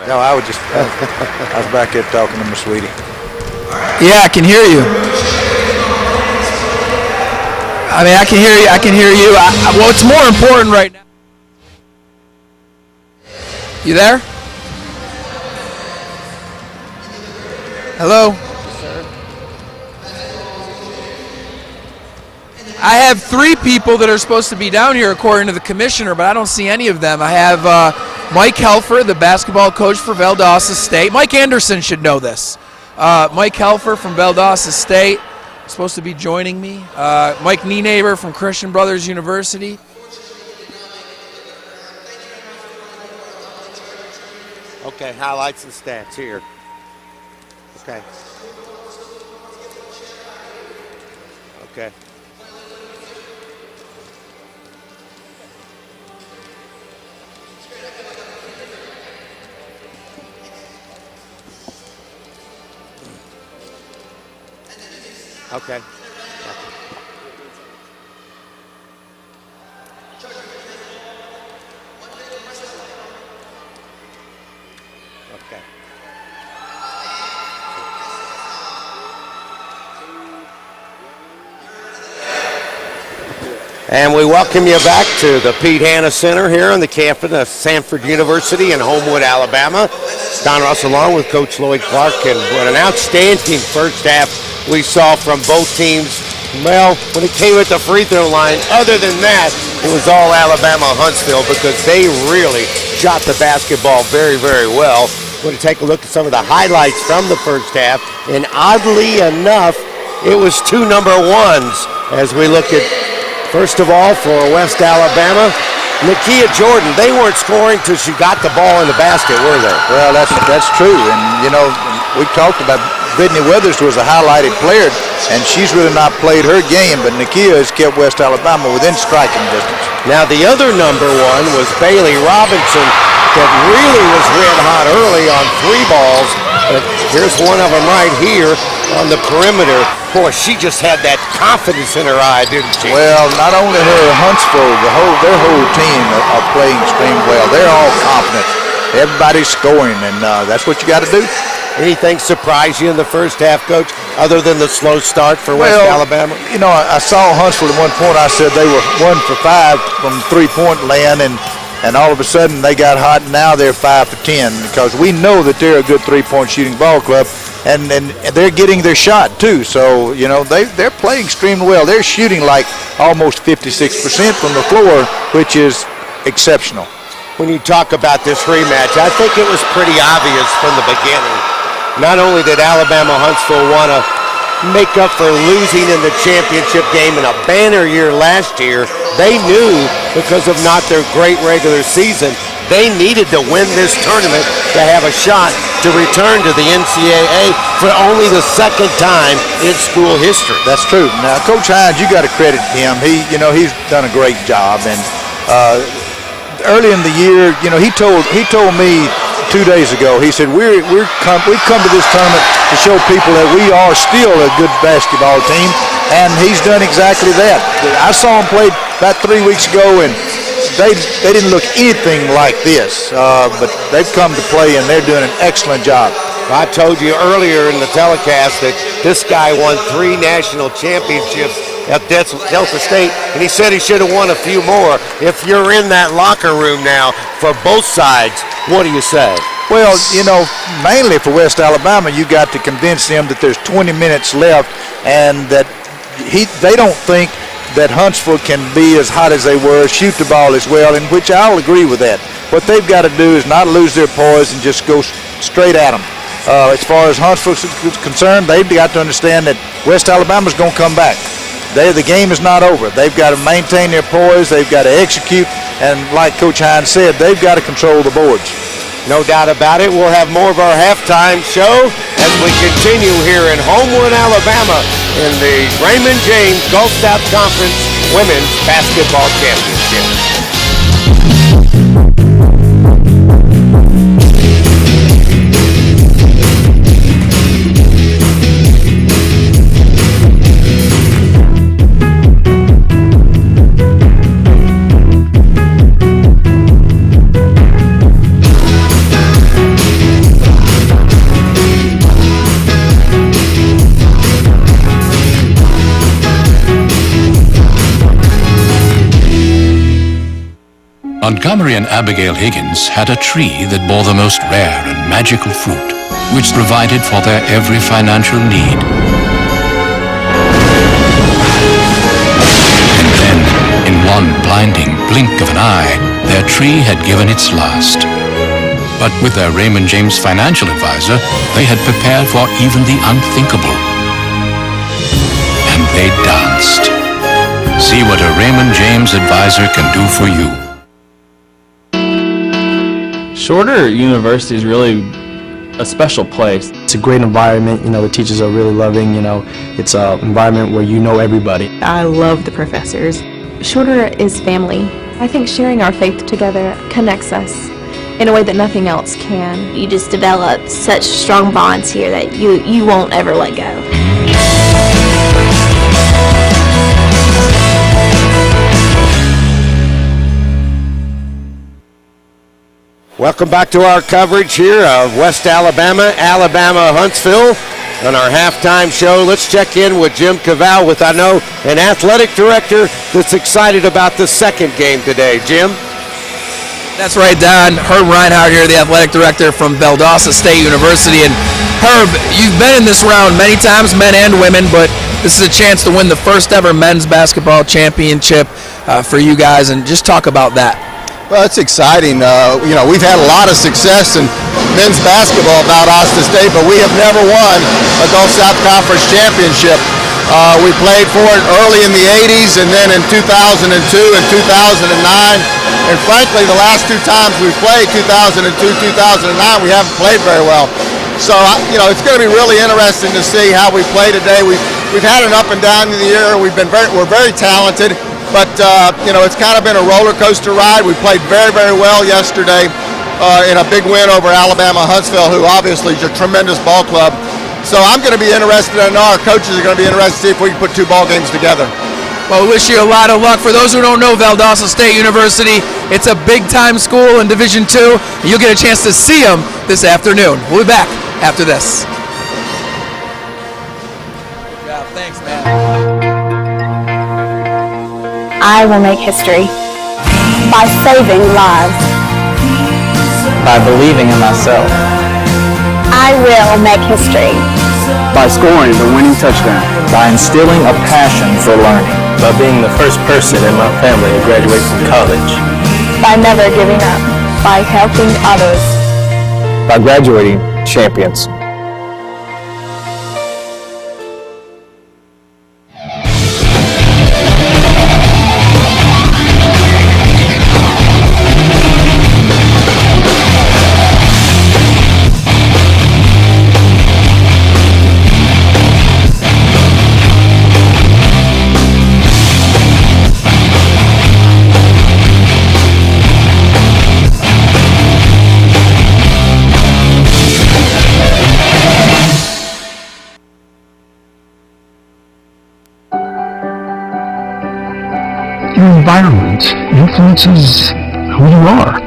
No, I was back there talking to my sweetie. Yeah, I can hear you. I mean, I can hear you. What's more important right now? You there? Hello? I have 3 people that are supposed to be down here according to the commissioner, but I don't see any of them. I have Mike Helfer, the basketball coach for Valdosta State. Mike Anderson should know this. Mike Helfer from Valdosta State is supposed to be joining me. Mike Nienaber from Christian Brothers University. Okay, highlights and stats here. Okay. Okay. Okay. Okay. And we welcome you back to the Pete Hanna Center here on the campus of Samford University in Homewood, Alabama. Don Russ along with Coach Lloyd Clark, and what an outstanding first half we saw from both teams. Well, when it came at the free throw line, other than that, it was all Alabama Huntsville, because they really shot the basketball very, very well. We're going to take a look at some of the highlights from the first half, and oddly enough, it was 2 number 1s as we look at, first of all, for West Alabama, Nakia Jordan. They weren't scoring till she got the ball in the basket, were they? Well, that's true, and you know, we talked about Brittany Weathers was a highlighted player, and she's really not played her game, but Nakia has kept West Alabama within striking distance. Now the other number 1 was Bailey Robinson, that really was red hot early on 3 balls. But here's one of them right here on the perimeter. Boy, she just had that confidence in her eye, didn't she? Well, not only her, Huntsville, their whole team are playing extremely well. They're all confident. Everybody's scoring, and that's what you got to do. Anything surprise you in the first half, Coach, other than the slow start for West Alabama? You know, I saw Huntsville at one point. I said they were 1 for 5 from 3-point land, and and all of a sudden they got hot, and now they're 5 for 10 because we know that they're a good three-point shooting ball club, and they're getting their shot too. So they're playing extremely well. They're shooting like almost 56% from the floor, which is exceptional. When you talk about this rematch, I think it was pretty obvious from the beginning. Not only did Alabama-Huntsville want to make up for losing in the championship game in a banner year last year, they knew because of not their great regular season, they needed to win this tournament to have a shot to return to the NCAA for only the second time in school history. That's true. Now, Coach Hines, you got to credit him. He's done a great job, and early in the year, he told me 2 days ago, he said, we've come to this tournament to show people that we are still a good basketball team, and he's done exactly that. I saw him play about 3 weeks ago, and they didn't look anything like this, but they've come to play, and they're doing an excellent job. I told you earlier in the telecast that this guy won 3 national championships at Delta State, and he said he should have won a few more. If you're in that locker room now for both sides, what do you say? Well, mainly for West Alabama, you got to convince them that there's 20 minutes left, and that they don't think that Huntsville can be as hot as they were, shoot the ball as well, in which I'll agree with that. What they've got to do is not lose their poise and just go straight at them. As far as Huntsville is concerned, they've got to understand that West Alabama's going to come back. The game is not over. They've got to maintain their poise. They've got to execute. And like Coach Hines said, they've got to control the boards. No doubt about it. We'll have more of our halftime show as we continue here in Homewood, Alabama in the Raymond James Gulf South Conference Women's Basketball Championship. Montgomery and Abigail Higgins had a tree that bore the most rare and magical fruit, which provided for their every financial need. And then, in one blinding blink of an eye, their tree had given its last. But with their Raymond James financial advisor, they had prepared for even the unthinkable. And they danced. See what a Raymond James advisor can do for you. Shorter University is really a special place. It's a great environment. The teachers are really loving. It's an environment where you know everybody. I love the professors. Shorter is family. I think sharing our faith together connects us in a way that nothing else can. You just develop such strong bonds here that you won't ever let go. Welcome back to our coverage here of West Alabama, Huntsville. On our halftime show, let's check in with Jim Cavall with, I know, an athletic director that's excited about the second game today. Jim? That's right, Don. Herb Reinhardt here, the athletic director from Valdosta State University. And Herb, you've been in this round many times, men and women, but this is a chance to win the first ever men's basketball championship for you guys, and just talk about that. Well, it's exciting. We've had a lot of success in men's basketball at Valdosta State, but we have never won a Gulf South Conference championship. We played for it early in the 80s and then in 2002 and 2009. And frankly, the last 2 times we played, 2002, 2009, we haven't played very well. So, it's going to be really interesting to see how we play today. We've had an up and down in the year. We're very talented. But, it's kind of been a roller coaster ride. We played very, very well yesterday in a big win over Alabama-Huntsville, who obviously is a tremendous ball club. So I'm going to be interested, and our coaches are going to be interested to see if we can put 2 ball games together. Well, we wish you a lot of luck. For those who don't know Valdosta State University, it's a big-time school in Division II. You'll get a chance to see them this afternoon. We'll be back after this. Yeah, thanks, man. I will make history. By saving lives. By believing in myself. I will make history. By scoring the winning touchdown. By instilling a passion for learning. By being the first person in my family to graduate from college. By never giving up. By helping others. By graduating champions. Your environment influences who you are.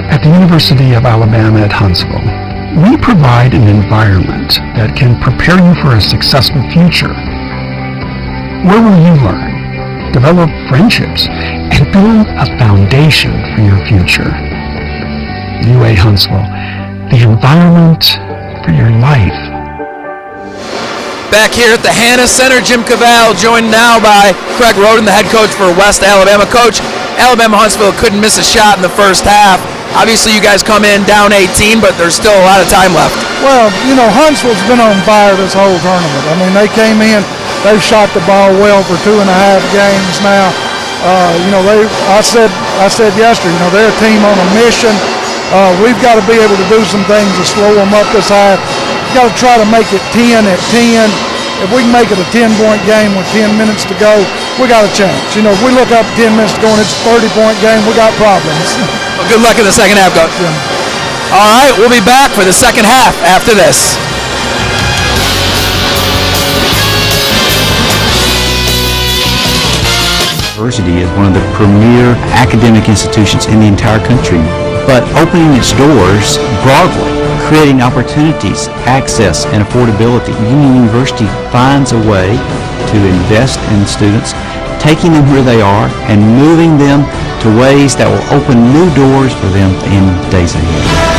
At the University of Alabama at Huntsville, we provide an environment that can prepare you for a successful future. Where will you learn, develop friendships, and build a foundation for your future? UA Huntsville, the environment for your life. Back here at the Hanna Center, Jim Cavall, joined now by Craig Roden, the head coach for West Alabama. Coach, Alabama-Huntsville couldn't miss a shot in the first half. Obviously, you guys come in down 18, but there's still a lot of time left. Well, you know, Huntsville's been on fire this whole tournament. I mean, they came in, they've shot the ball well for 2.5 games now. You know, I said yesterday, you know, they're a team on a mission. We've got to be able to do some things to slow them up this half. Got to try to make it 10 at 10. If we can make it a 10-point game with 10 minutes to go, we got a chance. You know, if we look up 10 minutes to go and it's a 30-point game, we got problems. Well, good luck in the second half, Coach. Yeah. All right, we'll be back for the second half after this. University is one of the premier academic institutions in the entire country, but opening its doors broadly, creating opportunities, access, and affordability. Union University finds a way to invest in students, taking them where they are and moving them to ways that will open new doors for them in days ahead.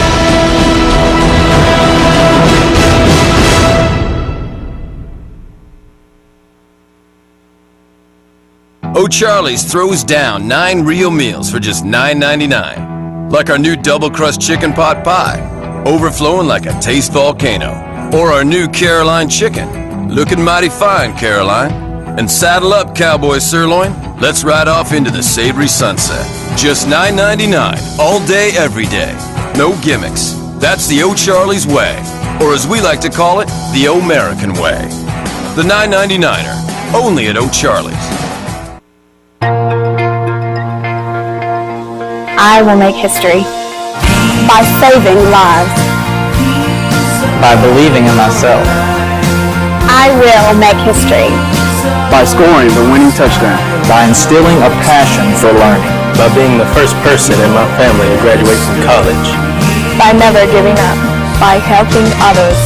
O'Charlie's throws down 9 real meals for just $9.99. Like our new double crust chicken pot pie, overflowing like a taste volcano. Or our new Caroline chicken, looking mighty fine, Caroline. And saddle up, cowboy sirloin, let's ride off into the savory sunset. Just $9.99, all day, every day. No gimmicks. That's the O'Charlie's way, or as we like to call it, the O'Merican way. The $9.99er, only at O'Charlie's. I will make history. By saving lives. By believing in myself. I will make history. By scoring the winning touchdown. By instilling a passion for learning. By being the first person in my family to graduate from college. By never giving up. By helping others.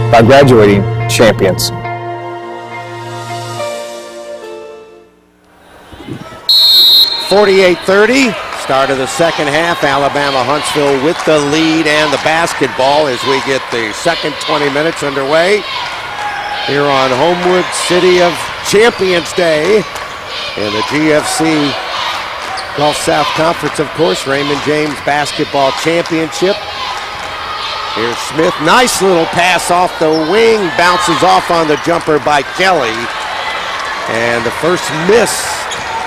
By graduating champions. .30, start of the second half. Alabama-Huntsville with the lead and the basketball as we get the second 20 minutes underway here on Homewood City of Champions Day in the GFC Gulf South Conference, of course, Raymond James Basketball Championship. Here's Smith, nice little pass off the wing, bounces off on the jumper by Kelly. And the first miss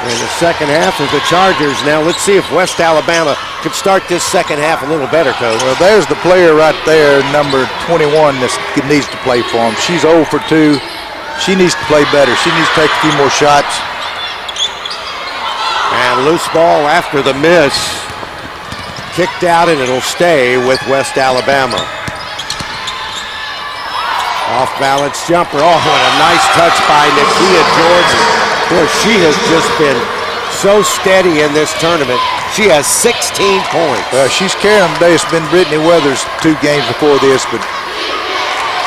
in the second half of the Chargers. Now let's see if West Alabama could start this second half a little better, Coach. Well, there's the player right there, number 21, that needs to play for him. She's 0 for 2. She needs to play better. She needs to take a few more shots. And loose ball after the miss. Kicked out, and it'll stay with West Alabama. Off-balance jumper. Oh, what a nice touch by Nakia Jordan. Boy, she has just been so steady in this tournament. She has 16 points. She's carrying them today. It's been Brittany Weathers 2 games before this, but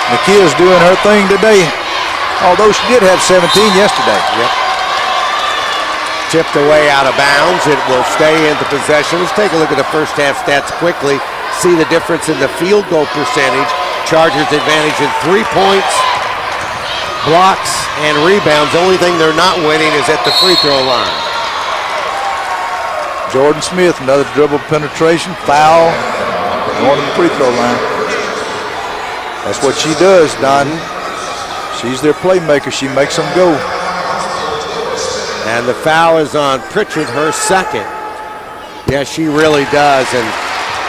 Nakia's doing her thing today, although she did have 17 yesterday. Yep. tipped away out of bounds. It will stay in the possession. Let's take a look at the first half stats quickly. See the difference in the field goal percentage. Chargers advantage in 3 points, blocks, and rebounds. The only thing they're not winning is at the free throw line. Jordan Smith, another dribble penetration, foul, going to the free throw line. That's what she does, Don. She's their playmaker. She makes them go. And the foul is on Pritchard, her second. Yeah, she really does. And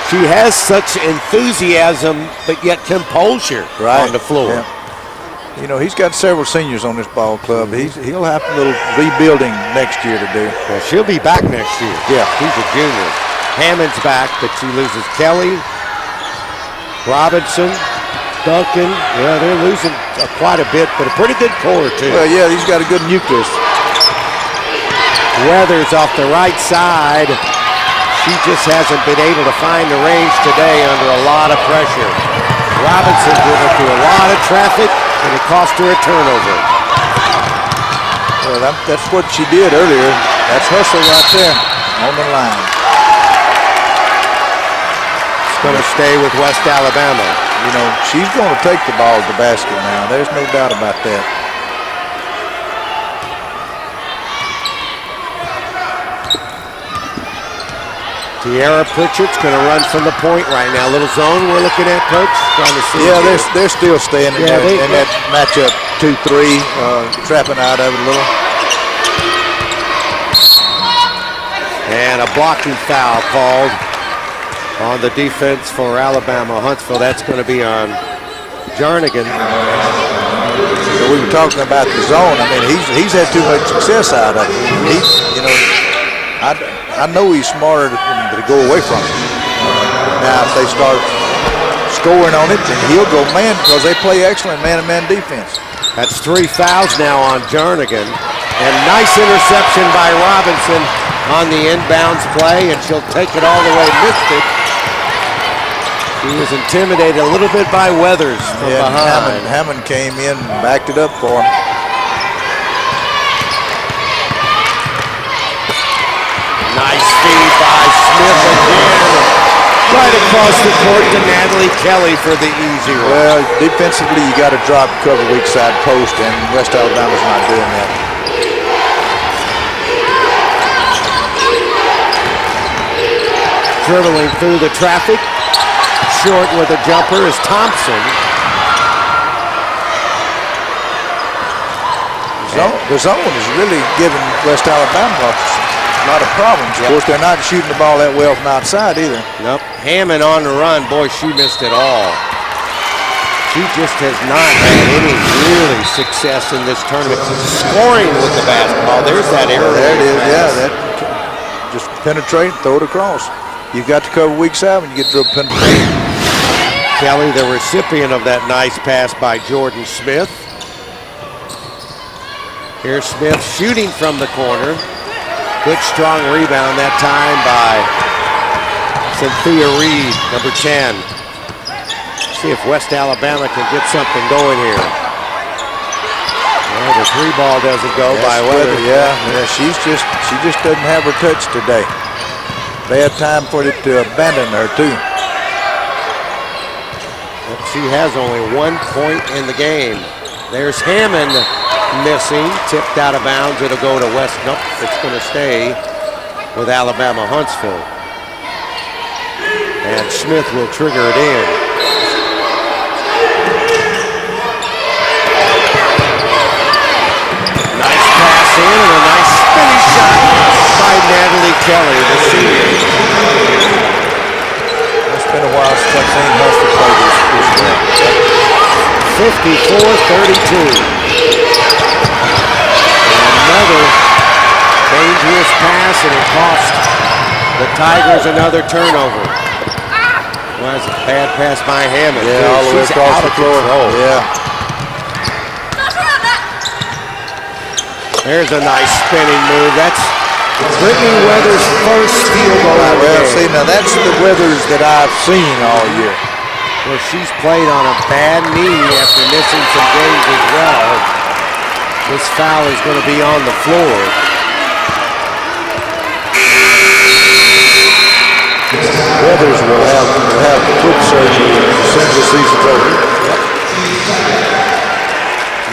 she has such enthusiasm, but yet composure on the floor. Yeah. You know, he's got several seniors on this ball club. He'll have a little rebuilding next year to do. Well, she'll be back next year. Yeah. She's a junior. Hammond's back, but she loses Kelly, Robinson, Duncan. Yeah, they're losing quite a bit, but a pretty good core, too. Well, yeah, he's got a good nucleus. Weathers off the right side. She just hasn't been able to find the range today under a lot of pressure. Robinson driven through a lot of traffic, and it cost her a turnover. Well, that's what she did earlier. That's hustle right there on the line. It's going to stay with West Alabama. You know, she's going to take the ball to the basket now. There's no doubt about that. Tiara Pritchard's going to run from the point right now. Little zone we're looking at, Coach. Trying to see. Yeah, they're still staying in that matchup 2-3, trapping out of it a little. And a blocking foul called on the defense for Alabama Huntsville. That's going to be on Jarnigan. We were talking about the zone. I mean, he's had too much success out of it. I know he's smarter to go away from it. Now, if they start scoring on it, then he'll go man because they play excellent man-to-man defense. That's 3 fouls now on Jarnigan. And nice interception by Robinson on the inbounds play, and she'll take it all the way, missed it. She was intimidated a little bit by Weathers from behind. Hammond came in and backed it up for him. Nice feed by Smith again. Right across the court to Natalie Kelly for the easy one. Well, defensively, you got to drop cover weak side post, and West Alabama's not doing that. Dribbling through the traffic. Short with a jumper is Thompson. The zone is really giving West Alabama a lot of problems. Of course, they're not shooting the ball that well from outside either. Nope. Hammond on the run. Boy, she missed it all. She just has not had any really success in this tournament. Scoring with the basketball. There's that error. There it is. Yeah, that just penetrate, throw it across. You've got to cover weak side when you get dribble penetration. Kelly, the recipient of that nice pass by Jordan Smith. Here's Smith shooting from the corner. Good strong rebound that time by Cynthia Reed, number 10. See if West Alabama can get something going here. Well, the 3 ball doesn't go by Weather. Yeah, she just doesn't have her touch today. Bad time for it to abandon her too. She has only 1 point in the game. There's Hammond missing, tipped out of bounds. It'll go to West. Nope, it's going to stay with Alabama Huntsville. And Smith will trigger it in. Nice pass in and a nice spinning shot by Natalie Kelly, the senior. It's been a while since I've seen Huntsville play this game. 54-32. Another dangerous pass, and it cost the Tigers another turnover. Well, that's a bad pass by Hammond. Yeah, all the way across the floor. Yeah. There's a nice spinning move. That's Brittany Weathers' first field goal out of the game. See, now that's the Weathers that I've seen all year. Well, she's played on a bad knee after missing some games as well. This foul is going to be on the floor. Weathers will have foot surgery as soon as the season's over.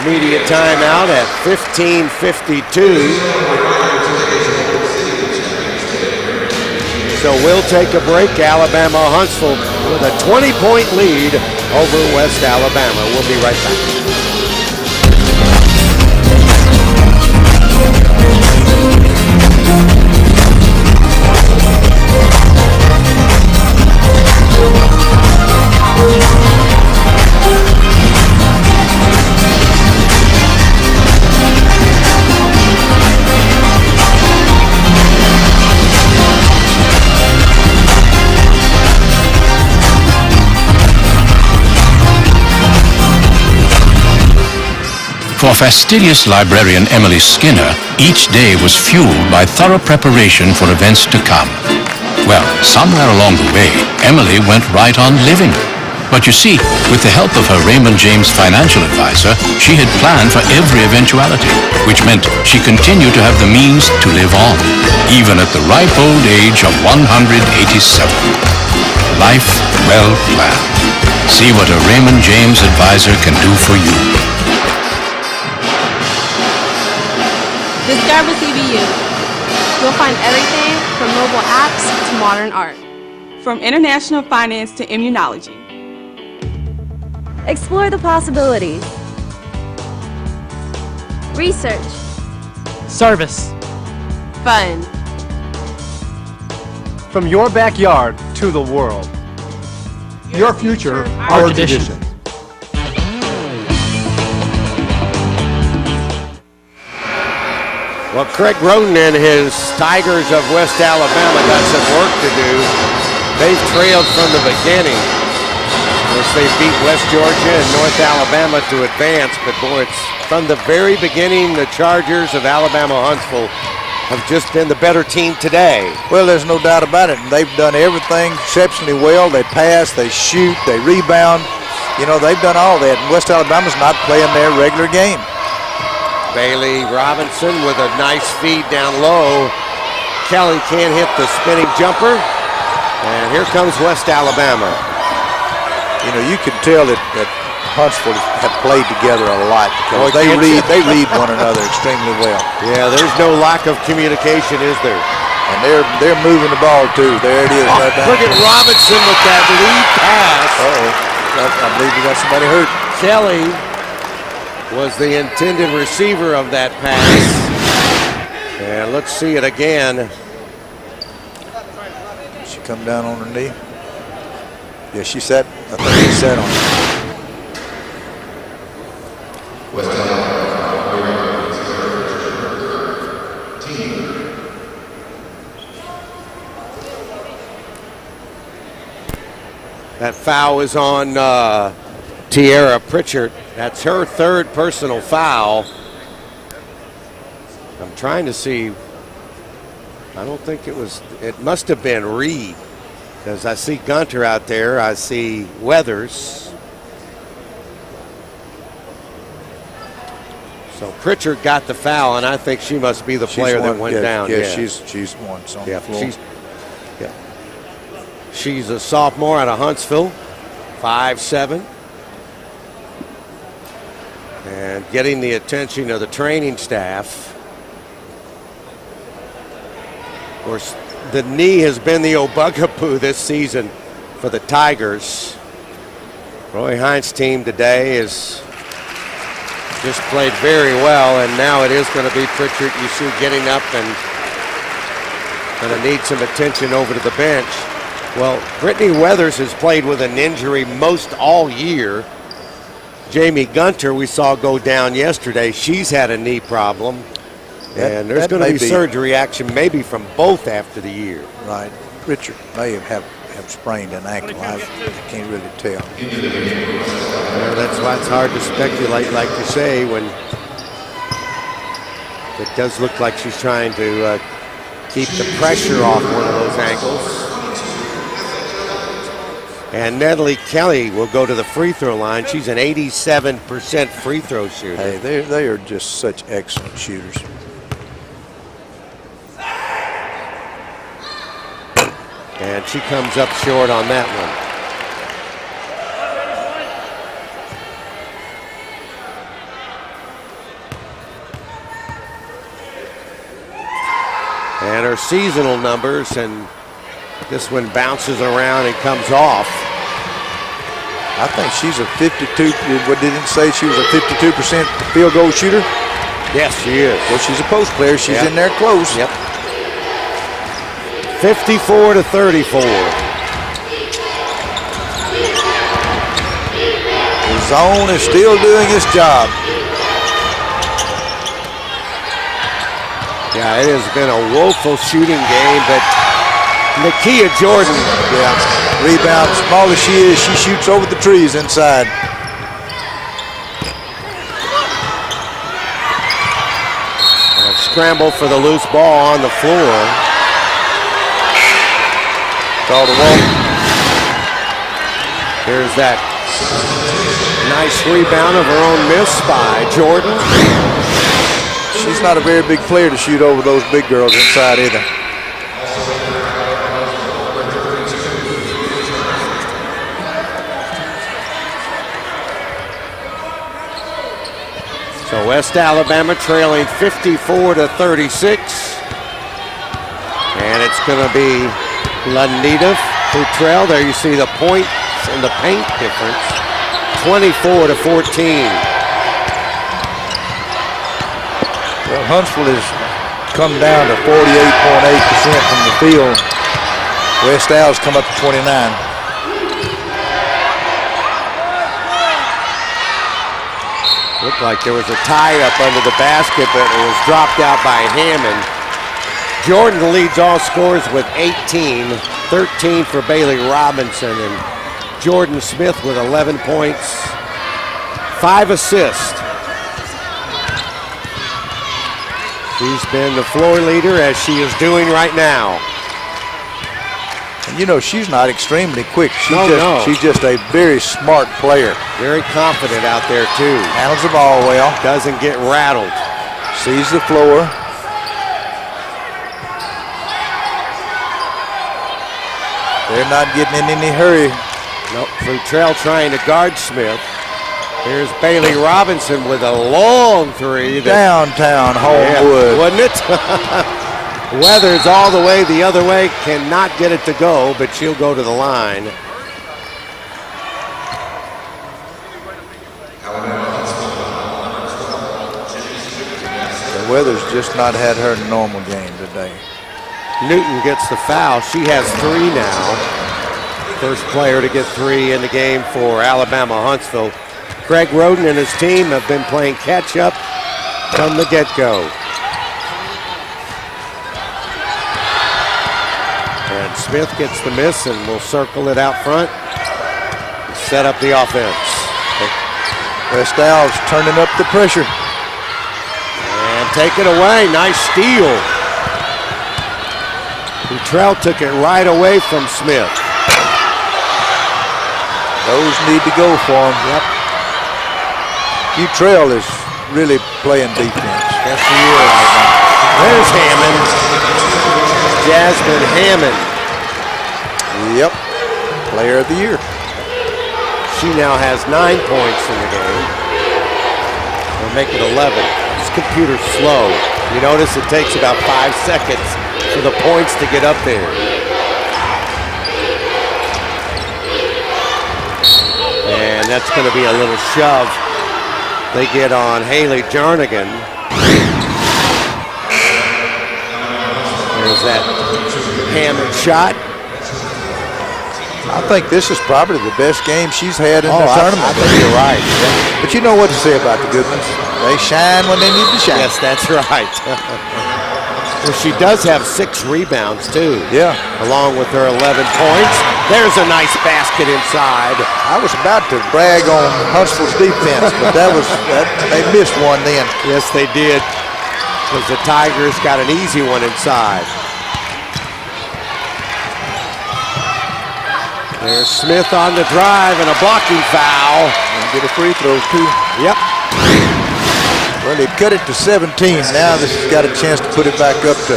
Immediate timeout at 15:52. So we'll take a break. Alabama Huntsville with a 20-point lead over West Alabama. We'll be right back. For fastidious librarian Emily Skinner, each day was fueled by thorough preparation for events to come. Well, somewhere along the way, Emily went right on living. But you see, with the help of her Raymond James financial advisor, she had planned for every eventuality, which meant she continued to have the means to live on, even at the ripe old age of 187. Life well planned. See what a Raymond James advisor can do for you. Discover CBU. You'll find everything from mobile apps to modern art. From international finance to immunology. Explore the possibilities. Research. Service. Fun. From your backyard to the world. Your future, our tradition. Well, Craig Roden and his Tigers of West Alabama got some work to do. They've trailed from the beginning. Of course, they beat West Georgia and North Alabama to advance, but boy, it's from the very beginning, the Chargers of Alabama Huntsville have just been the better team today. Well, there's no doubt about it. And they've done everything exceptionally well. They pass, they shoot, they rebound. You know, they've done all that. And West Alabama's not playing their regular game. Bailey Robinson with a nice feed down low. Kelly can't hit the spinning jumper. And here comes West Alabama. You know, you can tell that Huntsville have played together a lot because they read one another extremely well. Yeah, there's no lack of communication, is there? And they're moving the ball too. There it is. Right down. Look at Robinson with that lead pass. I believe we got somebody hurt. Kelly was the intended receiver of that pass. And let's see it again. She come down on her knee. Yeah, she sat. I think she sat on That foul is on Tiara Pritchard. That's her third personal foul. I'm trying to see. I don't think it must have been Reed, because I see Gunter out there. I see Weathers. So Pritchard got the foul, and I think she must be the player that went down. Yeah, she's one. On the floor. She's a sophomore out of Huntsville, 5'7". And getting the attention of the training staff. Of course, the knee has been the bugaboo this season for the Tigers. Roy Hines' team today has just played very well, and now it is going to be Pritchard, you see, getting up and going to need some attention over to the bench. Well, Brittany Weathers has played with an injury most all year. Jamie Gunter, we saw go down yesterday. She's had a knee problem. And there's going to be surgery action maybe from both after the year. Right. Pritchard may have sprained an ankle. I can't really tell. Well, that's why it's hard to speculate, like you say, when it does look like she's trying to keep the pressure off one of those ankles. And Natalie Kelly will go to the free throw line. She's an 87% free throw shooter. Hey, they are just such excellent shooters. And she comes up short on that one. And her seasonal numbers, and this one bounces around and comes off. I think she's a 52, what didn't say she was a 52% field goal shooter? Yes, she is. Well, she's a post player. She's in there close. Yep. 54 to 34. The zone is still doing its job. Yeah, it has been a woeful shooting game, but Nakia Jordan. Yeah, rebound, small as she is, she shoots over the trees inside. A scramble for the loose ball on the floor. Called a walk. Here's that nice rebound of her own miss by Jordan. She's not a very big player to shoot over those big girls inside either. So West Alabama trailing 54 to 36. And it's going to be Lanita Futrell. There you see the points and the paint difference. 24 to 14. Well, Huntsville has come down to 48.8% from the field. West Al's come up to 29. Looked like there was a tie-up under the basket, but it was dropped out by Hammond. Jordan leads all scorers with 18, 13 for Bailey Robinson, and Jordan Smith with 11 points, 5 assists. She's been the floor leader, as she is doing right now. And you know, she's not extremely quick. She's just a very smart player. Very confident out there, too. Handles the ball well. Doesn't get rattled. Sees the floor. They're not getting in any hurry. Nope, Futrell trying to guard Smith. Here's Bailey Robinson with a long three. Downtown Homewood. Wasn't it? Weathers all the way the other way, cannot get it to go, but she'll go to the line. The Weathers just not had her normal game today. Newton gets the foul. She has 3 now. First player to get 3 in the game for Alabama Huntsville. Craig Roden and his team have been playing catch up from the get-go. And Smith gets the miss and will circle it out front and set up the offense. West Al's turning up the pressure. And take it away. Nice steal. Futrell took it right away from Smith. Those need to go for him. Yep. Futrell is really playing defense. Yes, he is. There's Hammond. Jasmine Hammond. Yep. Player of the year. She now has 9 points in the game. We'll make it 11. This computer's slow. You notice it takes about 5 seconds for the points to get up there. And that's going to be a little shove they get on Haley Jernigan. There's that Hammond shot. I think this is probably the best game she's had in the tournament. I think you're right. Yeah. But you know what to say about the Goodmans. They shine when they need to shine. Yes, that's right. Well, she does have 6 rebounds, too. Yeah. Along with her 11 points. There's a nice basket inside. I was about to brag on Huntsville's defense, but they missed one then. Yes, they did. Because the Tigers got an easy one inside. There's Smith on the drive and a blocking foul. And get a free throw, too. Yep. Well, they cut it to 17. Now this has got a chance to put it back up to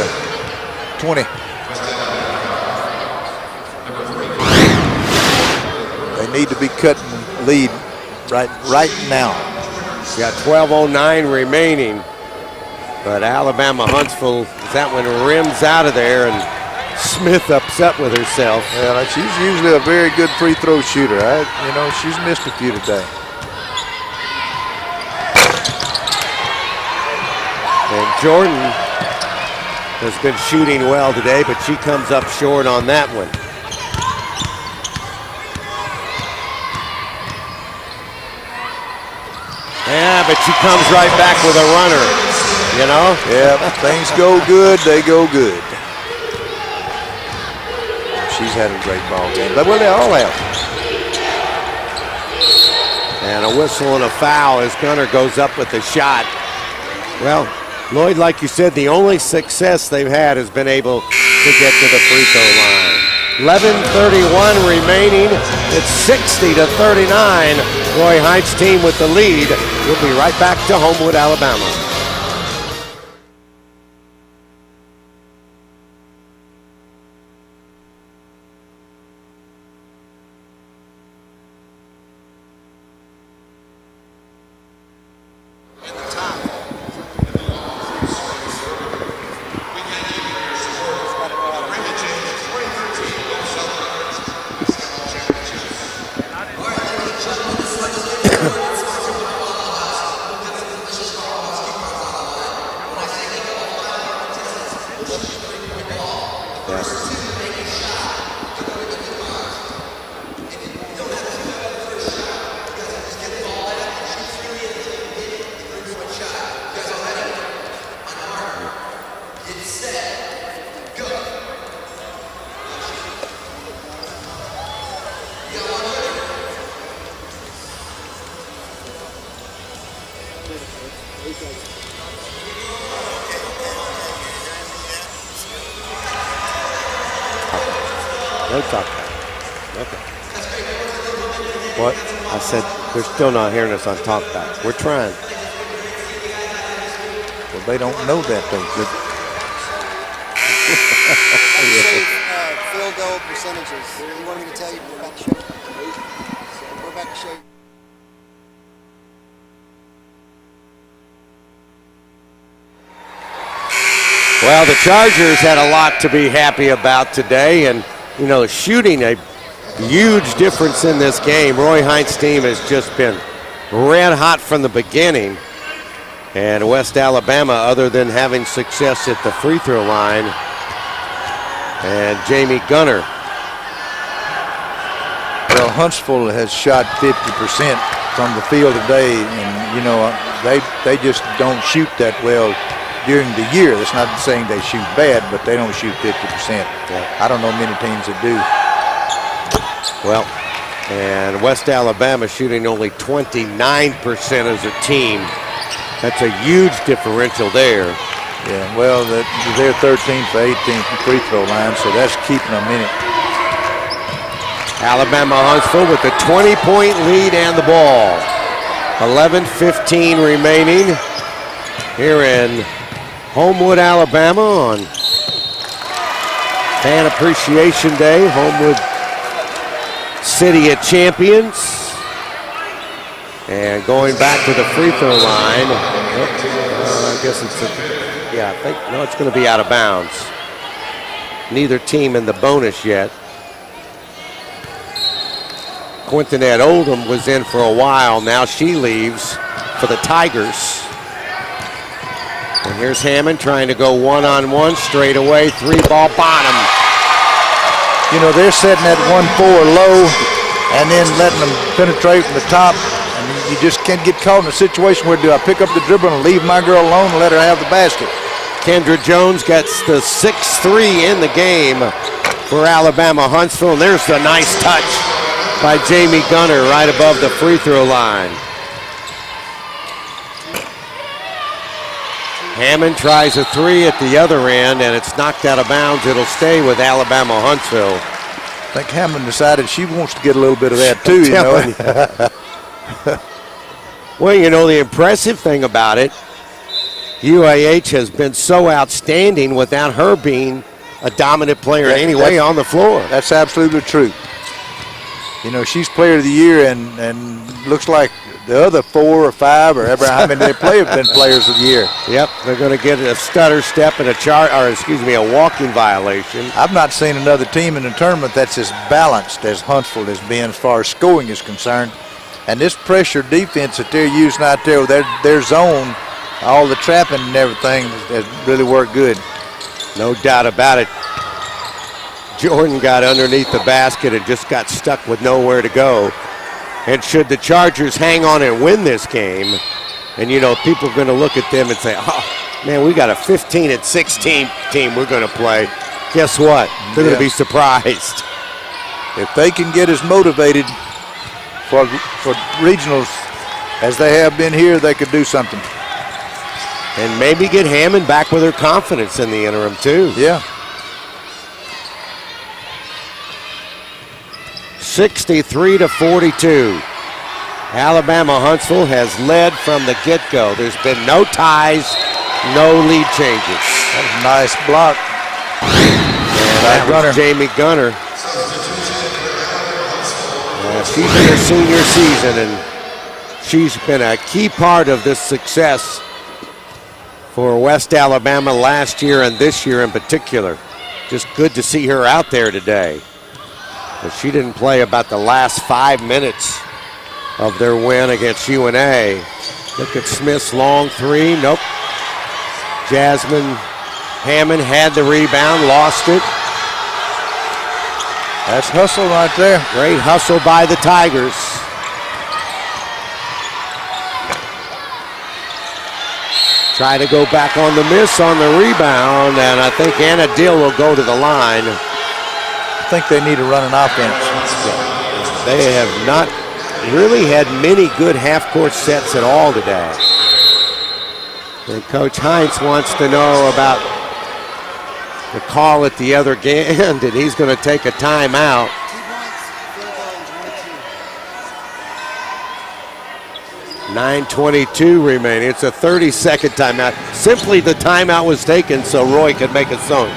20. They need to be cutting lead right now. Got 12:09 remaining. But Alabama Huntsville, that one rims out of there, and Smith upset with herself. Yeah, she's usually a very good free throw shooter. She's missed a few today. And Jordan has been shooting well today, but she comes up short on that one. Yeah, but she comes right back with a runner, Yeah, things go good, they go good. She's had a great ball game, but well, they all have. And a whistle and a foul as Gunner goes up with the shot. Well, Lloyd, like you said, the only success they've had has been able to get to the free throw line. 11:31 remaining. It's 60-39. Roy Hines' team with the lead. We'll be right back to Homewood, Alabama. No talk back. Okay. What? I said they're still not hearing us on talk back. We're trying. Well, they don't know that though. Field goal percentages. You want me to tell you we're about to show? We're about to show you. Well, the Chargers had a lot to be happy about today, and shooting a huge difference in this game. Roy Hines' team has just been red hot from the beginning, and West Alabama, other than having success at the free throw line, and Jamie Gunner. Well, Huntsville has shot 50% from the field today, and they just don't shoot that well during the year. That's not saying they shoot bad, but they don't shoot 50%. Yeah. I don't know many teams that do. Well, and West Alabama shooting only 29% as a team. That's a huge differential there. Yeah, well, they're 13th for 18th free throw line, so that's keeping them in it. Alabama Huntsville with a 20-point lead and the ball. 11:15 remaining here in Homewood, Alabama on Fan Appreciation Day. Homewood City of Champions. And going back to the free throw line. I guess it's going to be out of bounds. Neither team in the bonus yet. Quintonette Oldham was in for a while. Now she leaves for the Tigers. And here's Hammond trying to go one-on-one straight away. Three-ball bottom. They're setting that 1-4 low and then letting them penetrate from the top. And you just can't get caught in a situation where do I pick up the dribble and leave my girl alone and let her have the basket. Kendra Jones gets the 6-3 in the game for Alabama Huntsville. And there's the nice touch by Jamie Gunner right above the free throw line. Hammond tries a three at the other end, and it's knocked out of bounds. It'll stay with Alabama Huntsville. I think Hammond decided she wants to get a little bit of that too, Well, the impressive thing about it, UAH has been so outstanding without her being a dominant player anyway on the floor. That's absolutely true. You know, she's player of the year, and looks like the other 4 or 5 or ever how many they play have been players of the year. Yep, they're going to get a stutter step and a walking violation. I've not seen another team in the tournament that's as balanced as Huntsville has been as far as scoring is concerned. And this pressure defense that they're using out there with their zone, all the trapping and everything has really worked good. No doubt about it. Jordan got underneath the basket and just got stuck with nowhere to go. And should the Chargers hang on and win this game, and you know, people are going to look at them and say, oh, man, we got a 15-16 team we're going to play. Guess what? They're going to be surprised. If they can get as motivated for regionals as they have been here, they could do something. And maybe get Hammond back with her confidence in the interim, too. Yeah. 63-42. Alabama-Huntsville has led from the get-go. There's been no ties, no lead changes. That was a nice block. And that was Jamie Gunner. She's in her senior season, and she's been a key part of this success for West Alabama last year and this year in particular. Just good to see her out there today. But she didn't play about the last 5 minutes of their win against UNA. Look at Smith's long three. Nope. Jasmine Hammond had the rebound, lost it. That's hustle right there. Great hustle by the Tigers. Try to go back on the miss on the rebound, and I think Anna Dill will go to the line. I think they need to run an offense. They have not really had many good half-court sets at all today. And Coach Heinz wants to know about the call at the other end, and he's going to take a timeout. .9:22 remaining. It's a 30-second timeout. Simply the timeout was taken so Roy could make a song.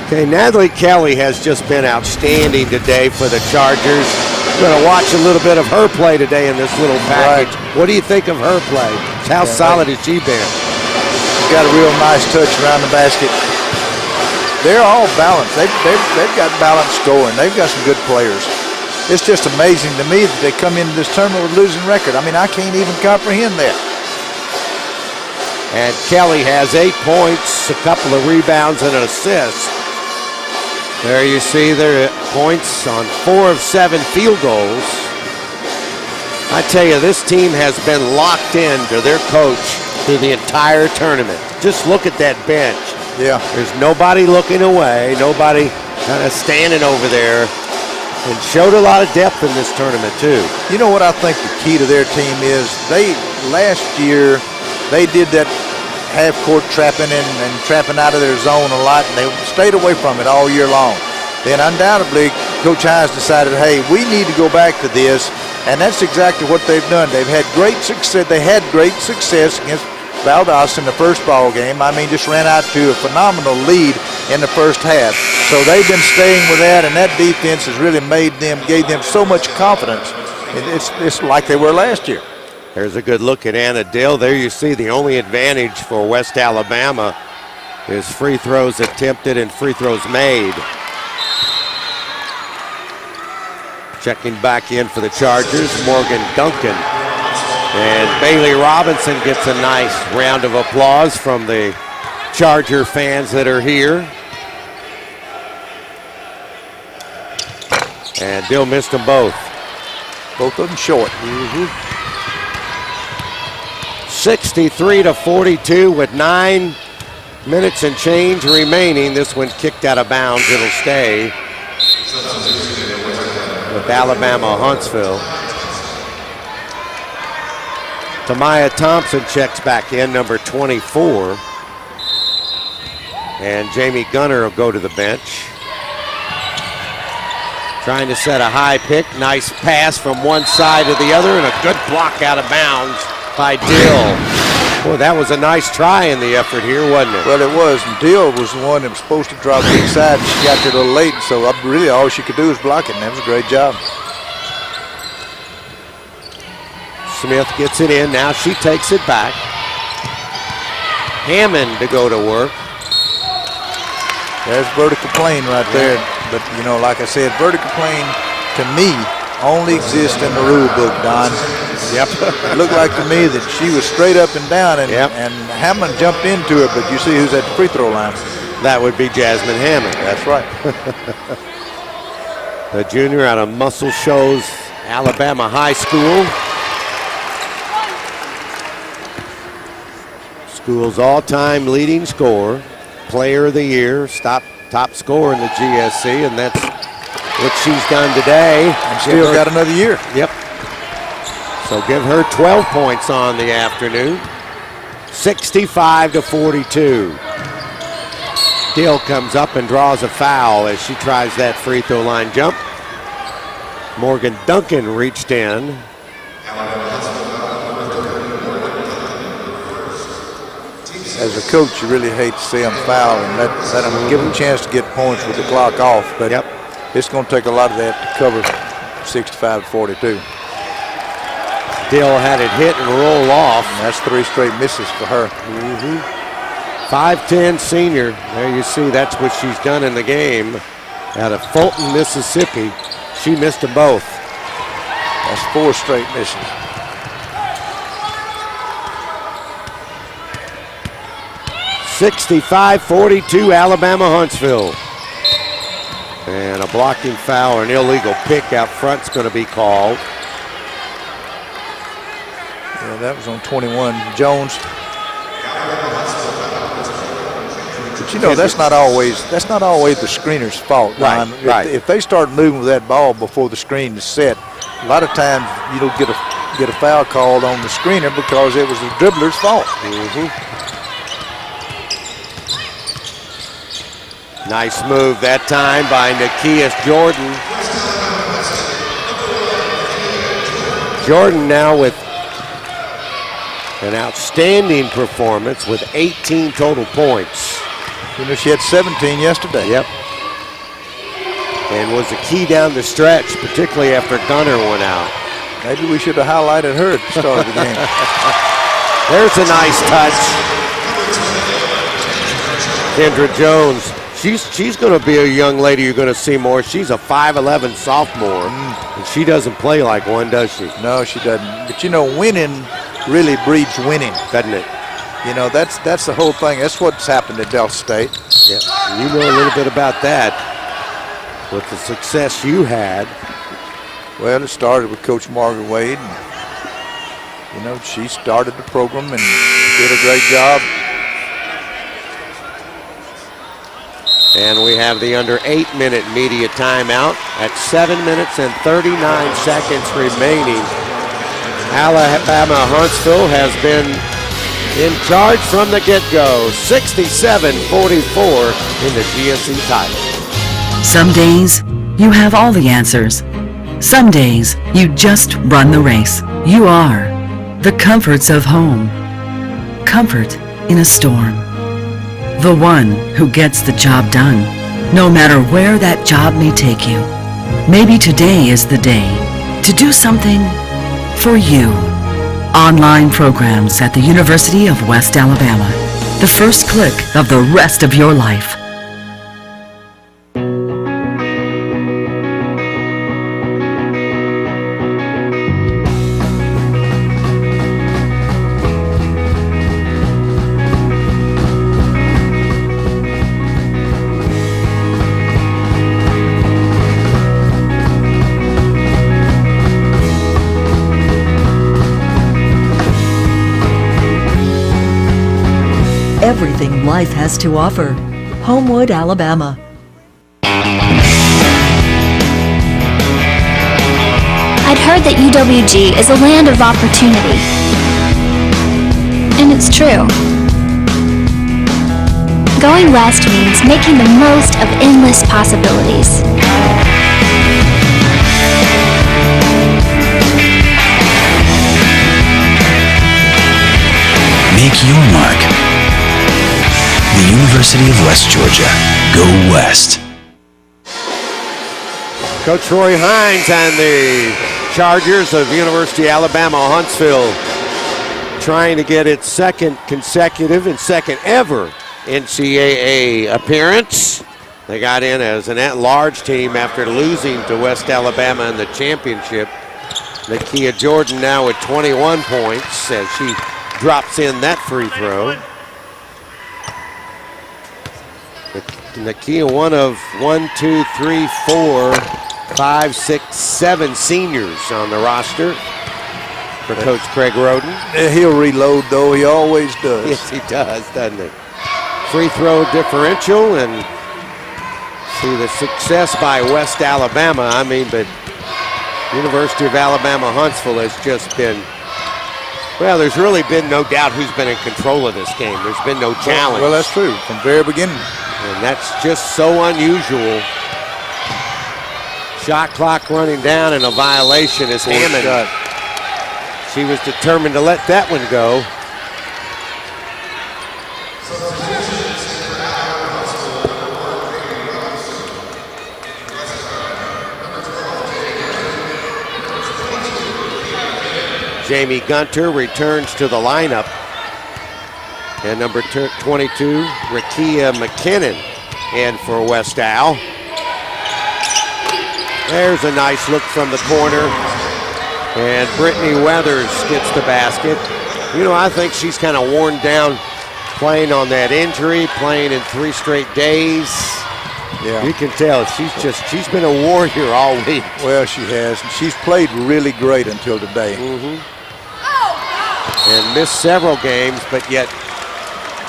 Okay, Natalie Kelly has just been outstanding today for the Chargers. We're going to watch a little bit of her play today in this little package. Right. What do you think of her play? How solid has she been? She's got a real nice touch around the basket. They're all balanced. They've got balanced scoring. They've got some good players. It's just amazing to me that they come into this tournament with a losing record. I mean, I can't even comprehend that. And Kelly has 8 points, a couple of rebounds, and an assist. There you see their points on 4 of 7 field goals. I tell you, this team has been locked into their coach through the entire tournament. Just look at that bench. Yeah. There's nobody looking away, nobody kind of standing over there, and showed a lot of depth in this tournament too. You know what I think the key to their team is? Last year, they did that half-court trapping and trapping out of their zone a lot, and they stayed away from it all year long. Then undoubtedly, Coach Hines decided, hey, we need to go back to this, and that's exactly what they've done. They've had great success. They had great success against Valdosta in the first ball game. I mean, just ran out to a phenomenal lead in the first half. So they've been staying with that, and that defense has really gave them so much confidence. It's like they were last year. There's a good look at Anna Dill. There you see the only advantage for West Alabama is free throws attempted and free throws made. Checking back in for the Chargers, Morgan Duncan. And Bailey Robinson gets a nice round of applause from the Charger fans that are here. And Dill missed them both. Both of them short. 63-42 with 9 minutes and change remaining. This one kicked out of bounds. It'll stay with Alabama Huntsville. Tamaya Thompson checks back in, number 24. And Jamie Gunner will go to the bench. Trying to set a high pick. Nice pass from one side to the other, and a good block out of bounds by Dill. Boy, that was a nice try in the effort here, wasn't it? Well, it was. And Dill was the one that was supposed to drop inside, and she got there a little late, so really all she could do was block it, and that was a great job. Smith gets it in. Now she takes it back. Hammond to go to work. There's vertical plane right there. But, you know, like I said, vertical plane, to me, only exists in the rule book, Don. Yep. It looked like to me that she was straight up and down, and Hammond jumped into it, but you see who's at the free throw line. That would be Jasmine Hammond. That's right. The junior out of Muscle Shoals, Alabama High School. School's all-time leading scorer, player of the year, top scorer in the GSC, and that's what she's done today. And still got another year. Yep. So give her 12 points on the afternoon. 65-42. Dill comes up and draws a foul as she tries that free throw line jump. Morgan Duncan reached in. As a coach, you really hate to see them foul and let them give them a chance to get points with the clock off. But it's going to take a lot of that to cover 65-42. Dill had it hit and roll off. And that's 3 straight misses for her. 5'10" senior. There you see, that's what she's done in the game. Out of Fulton, Mississippi. She missed them both. That's 4 straight misses. (65-42) Alabama Huntsville. And a blocking foul or an illegal pick out front's going to be called. Yeah, that was on 21 Jones. But you know, that's not always the screener's fault. Ron. Right. If they start moving with that ball before the screen is set, a lot of times you don't get a foul called on the screener because it was the dribbler's fault. Nice move that time by Nakias Jordan. Jordan now with an outstanding performance with 18 total points. You know, she had 17 yesterday. Yep. And was a key down the stretch, particularly after Gunner went out. Maybe we should have highlighted her at the start of the game. There's a nice touch. Kendra Jones. She's going to be a young lady you're going to see more. She's a 5'11" sophomore, and she doesn't play like one, does she? No, she doesn't. But you know, winning really breeds winning, doesn't it? You know, that's the whole thing. That's what's happened at Delta State. Yeah, you know a little bit about that with the success you had. Well, it started with Coach Margaret Wade. And, you know, she started the program and did a great job. And we have the under 8-minute media timeout at 7 minutes and 39 seconds remaining. Alabama Huntsville has been in charge from the get-go. 67-44 in the GSC title. Some days you have all the answers. Some days you just run the race. You are the comforts of home. Comfort in a storm. The one who gets the job done, no matter where that job may take you. Maybe today is the day to do something for you. Online programs at the University of West Alabama. The first click of the rest of your life. Everything life has to offer. Homewood, Alabama. I'd heard that UWG is a land of opportunity. And it's true. Going west means making the most of endless possibilities. Make your mark. The University of West Georgia. Go West. Coach Roy Hines and the Chargers of University of Alabama Huntsville trying to get its second consecutive and second ever NCAA appearance. They got in as an at-large team after losing to West Alabama in the championship. Nakia Jordan now with 21 points as she drops in that free throw. Nakia, one of 5, 6, 7 seniors on the roster for Coach Craig Roden. He'll reload, though. He always does. Yes, he does, doesn't he? Free throw differential, and see the success by West Alabama. But University of Alabama Huntsville has just been, well, there's really been no doubt who's been in control of this game. There's been no challenge. Well, that's true from the very beginning. And that's just so unusual. Shot clock running down and a violation is Hammond. She was determined to let that one go. Jamie Gunter returns to the lineup. And number 22, Rakia McKinnon, in for West Al. There's a nice look from the corner. And Brittany Weathers gets the basket. I think she's kind of worn down playing on that injury, playing in 3 straight days. Yeah. You can tell she's been a warrior all week. Well, she has. And she's played really great until today. And missed several games, but yet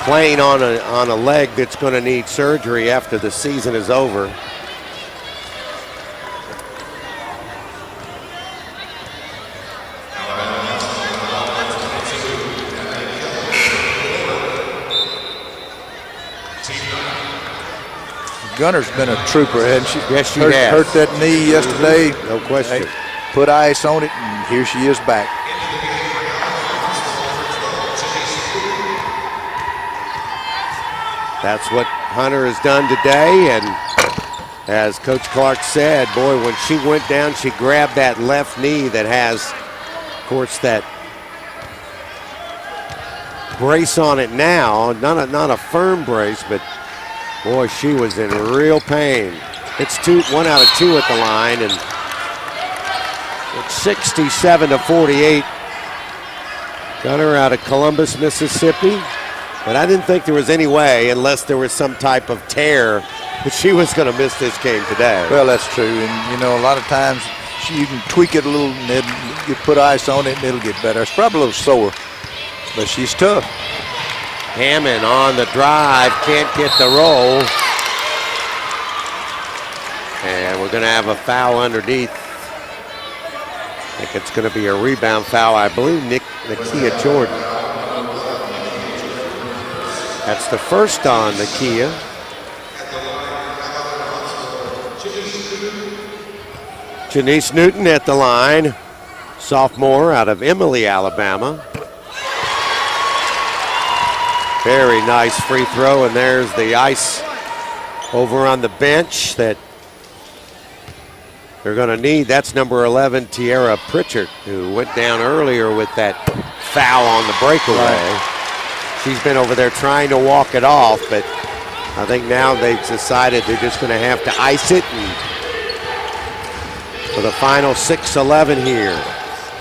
playing on a leg that's going to need surgery after the season is over. Gunner's been a trooper, hasn't she? Yes, she has. Hurt that knee yesterday. No question. Put ice on it, and here she is back. That's what Hunter has done today, and as Coach Clark said, boy, when she went down, she grabbed that left knee that has, of course, that brace on it now. Not a firm brace, but boy, she was in real pain. It's 1 out of 2 at the line, and it's 67-48. Gunner out of Columbus, Mississippi. But I didn't think there was any way, unless there was some type of tear, that she was going to miss this game today. Well, that's true. And, a lot of times you can tweak it a little, and then you put ice on it, and it'll get better. It's probably a little sore, but she's tough. Hammond on the drive, can't get the roll. And we're going to have a foul underneath. I think it's going to be a rebound foul. I believe Nakia Jordan. That's the first on Nakia. Janice Newton at the line, sophomore out of Emily, Alabama. Very nice free throw, and there's the ice over on the bench that they're going to need. That's number 11, Tiara Pritchard, who went down earlier with that foul on the breakaway. Right. She's been over there trying to walk it off, but I think now they've decided they're just going to have to ice it. And for the final 6:11 here,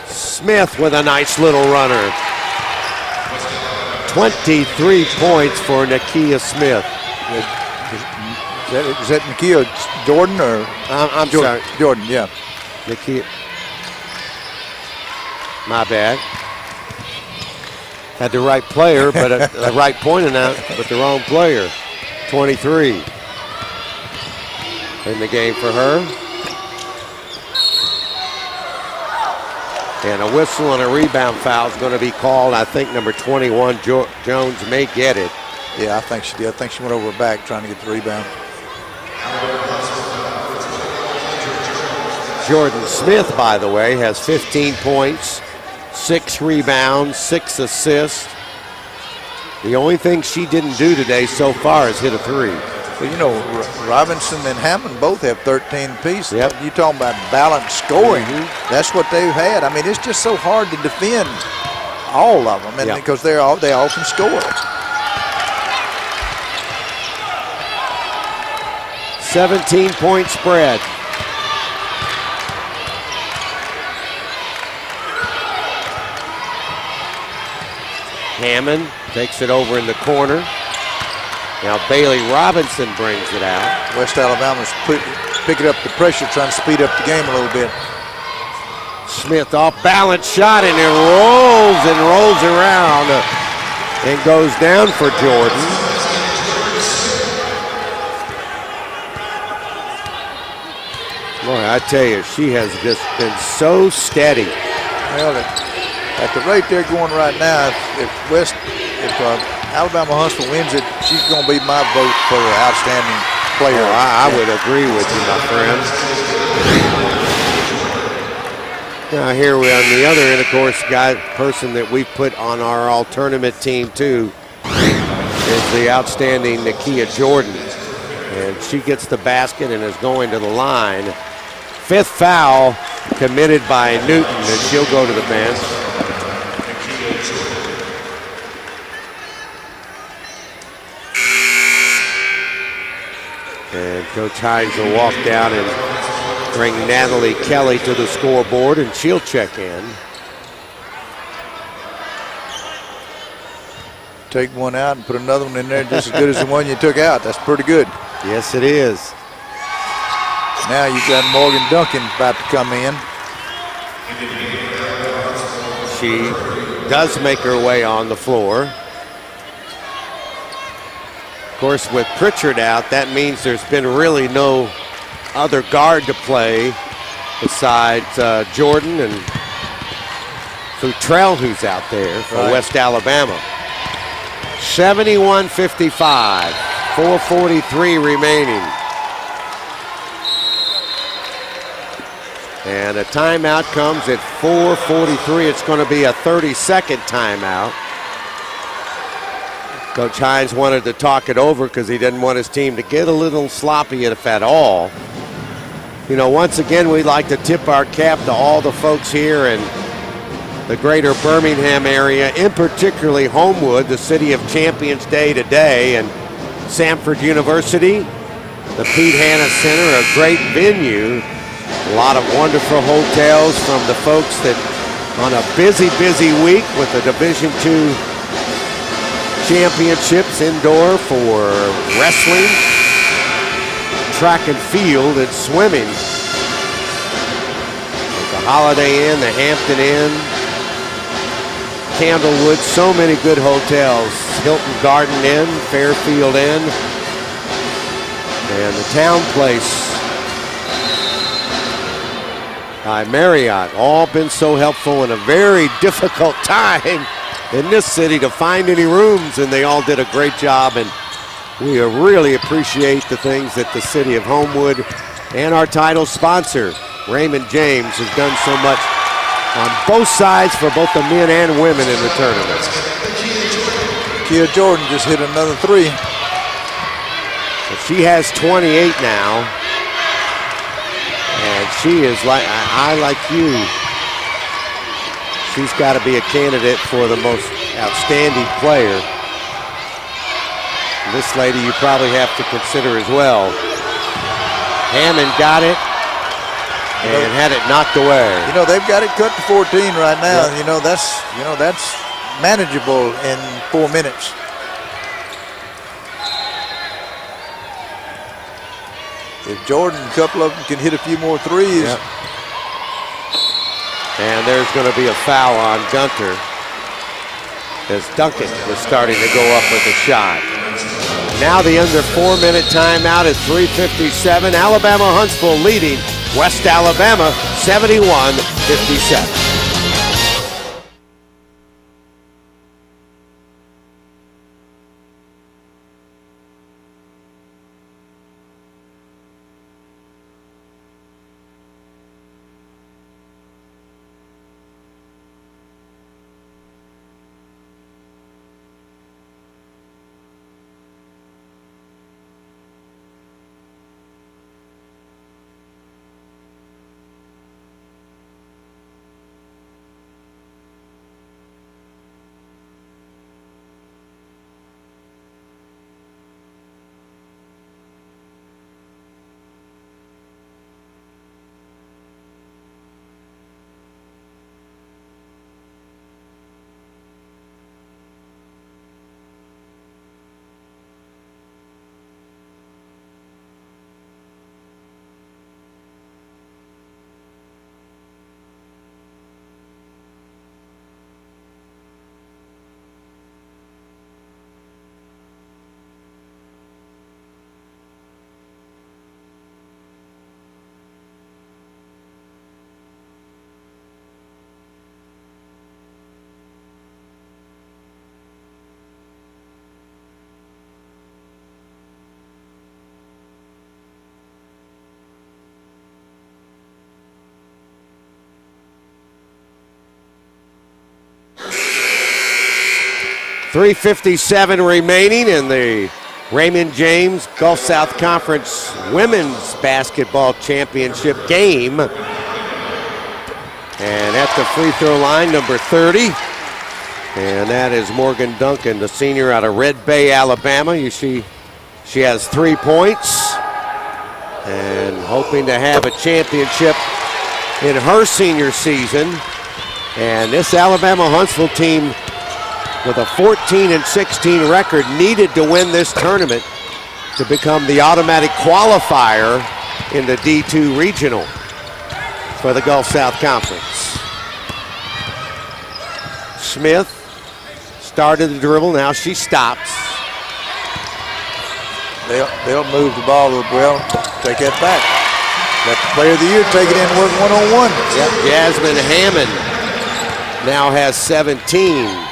Smith with a nice little runner. 23 points for Nakia Smith. Is that Nakia Jordan or? I'm sorry. Jordan, yeah. Nakia. My bad. Had the right player, but the right point out, but the wrong player. 23 in the game for her. And a whistle and a rebound foul is going to be called. I think number 21, Jones, may get it. Yeah, I think she did. I think she went over her back trying to get the rebound. Jordan Smith, by the way, has 15 points, 6 rebounds, 6 assists. The only thing she didn't do today so far is hit a three. Well, you know, Robinson and Hammond both have 13 apiece. Yep. You talking about balanced scoring. That's what they've had. I mean, it's just so hard to defend all of them, and because they all can score. 17-point spread. Hammond takes it over in the corner. Now Bailey Robinson brings it out. West Alabama's picking up the pressure, trying to speed up the game a little bit. Smith off balance shot, and it rolls around and goes down for Jordan. Boy, I tell you, she has just been so steady. Well, at the rate they're going right now, if Alabama Huntsville wins it, she's going to be my vote for outstanding player. Oh, I would agree with you, my friend. Now here we on the other end, of course, person that we put on our all-tournament team too is the outstanding Nakia Jordan. And she gets the basket and is going to the line. 5th foul committed by Newton, and she'll go to the bench. And Coach Hines will walk down and bring Natalie Kelly to the scoreboard, and she'll check in. Take one out and put another one in there just as good as the one you took out. That's pretty good. Yes, it is. Now you've got Morgan Duncan about to come in. She does make her way on the floor. Of course, with Pritchard out, that means there's been really no other guard to play besides Jordan and Futrell, who's out there for West Alabama. 71-55, 4:43 remaining. And a timeout comes at 4:43. It's going to be a 30-second timeout. Coach Hines wanted to talk it over because he didn't want his team to get a little sloppy, if at all. You know, once again, we'd like to tip our cap to all the folks here in the greater Birmingham area, in particularly Homewood, the City of Champions Day today, and Samford University, the Pete Hanna Center, a great venue. A lot of wonderful hotels from the folks that on a busy week with the Division II championships indoor for wrestling, track and field, and swimming. The Holiday Inn, the Hampton Inn, Candlewood, so many good hotels. Hilton Garden Inn, Fairfield Inn, and the Town Place by Marriott. All been so helpful in a very difficult time in this city to find any rooms, and they all did a great job, and we really appreciate the things that the city of Homewood and our title sponsor, Raymond James, has done so much on both sides for both the men and women in the tournament. Kia Jordan just hit another three. So she has 28 now. And she is like, I like you. She's got to be a candidate for the most outstanding player. And this lady you probably have to consider as well. Hammond got it and had it knocked away. You know, they've got it cut to 14 right now. Yeah. You know, that's manageable in 4 minutes. If Jordan, a couple of them, can hit a few more threes. Yep. And there's going to be a foul on Gunter as Duncan was starting to go up with a shot. Now the under 4-minute timeout at 3:57. Alabama Huntsville leading West Alabama 71-57. 3:57 remaining in the Raymond James Gulf South Conference Women's Basketball Championship game. And at the free throw line, number 30. And that is Morgan Duncan, the senior out of Red Bay, Alabama. You see she has 3 points and hoping to have a championship in her senior season. And this Alabama Huntsville team with a 14-16 record needed to win this tournament to become the automatic qualifier in the D2 regional for the Gulf South Conference. Smith started the dribble, now she stops. They'll move the ball well, take that back. Let the player of the year take it in and work one-on-one. Yep, Jasmine Hammond now has 17.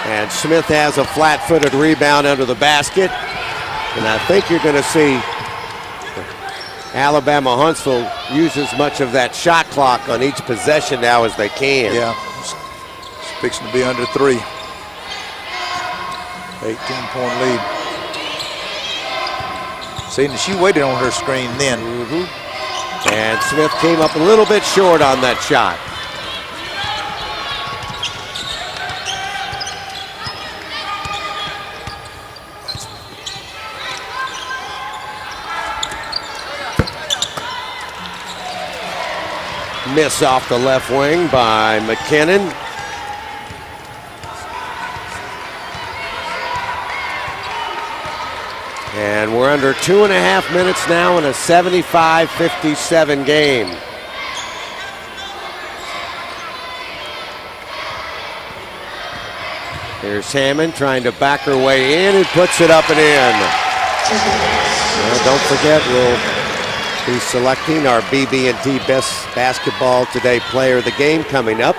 And Smith has a flat-footed rebound under the basket. And I think you're going to see Alabama Huntsville use as much of that shot clock on each possession now as they can. Yeah, it's fixing to be under 3. 18-point lead. See, she waited on her screen then. And Smith came up a little bit short on that shot. Miss off the left wing by McKinnon. And we're under 2.5 minutes now in a 75-57 game. Here's Hammond trying to back her way in and puts it up and in. Well, don't forget, we'll be selecting our BB&T Best Basketball Today Player of the Game coming up.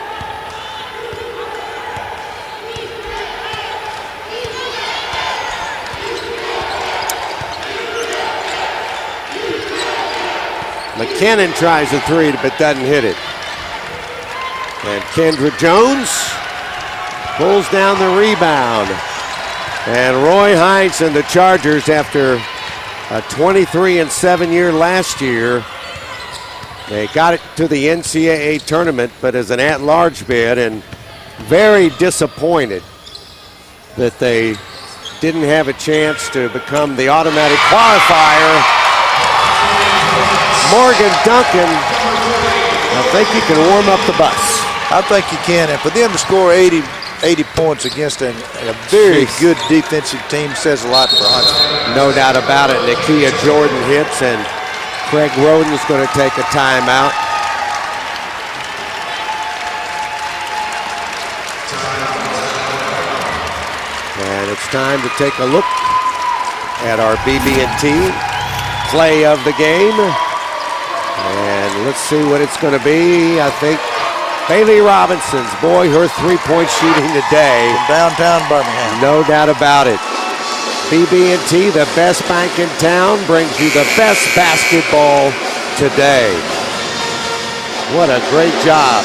McKinnon tries a 3 but doesn't hit it. And Kendra Jones pulls down the rebound. And Roy Hines and the Chargers, after a 23-7 year last year, they got it to the NCAA tournament, but as an at-large bid, and very disappointed that they didn't have a chance to become the automatic qualifier. Morgan Duncan, I think you can warm up the bus. I think you can, and for them to score 80 points against a very good defensive team says a lot for Huntsville. No doubt about it. Nakia Jordan hits, and Craig Roden's going to take a timeout. And it's time to take a look at our BB&T play of the game. And let's see what it's going to be. I think Bailey Robinson's, boy, her three-point shooting today. From downtown Birmingham. No doubt about it. BB&T, the best bank in town, brings you the best basketball today. What a great job.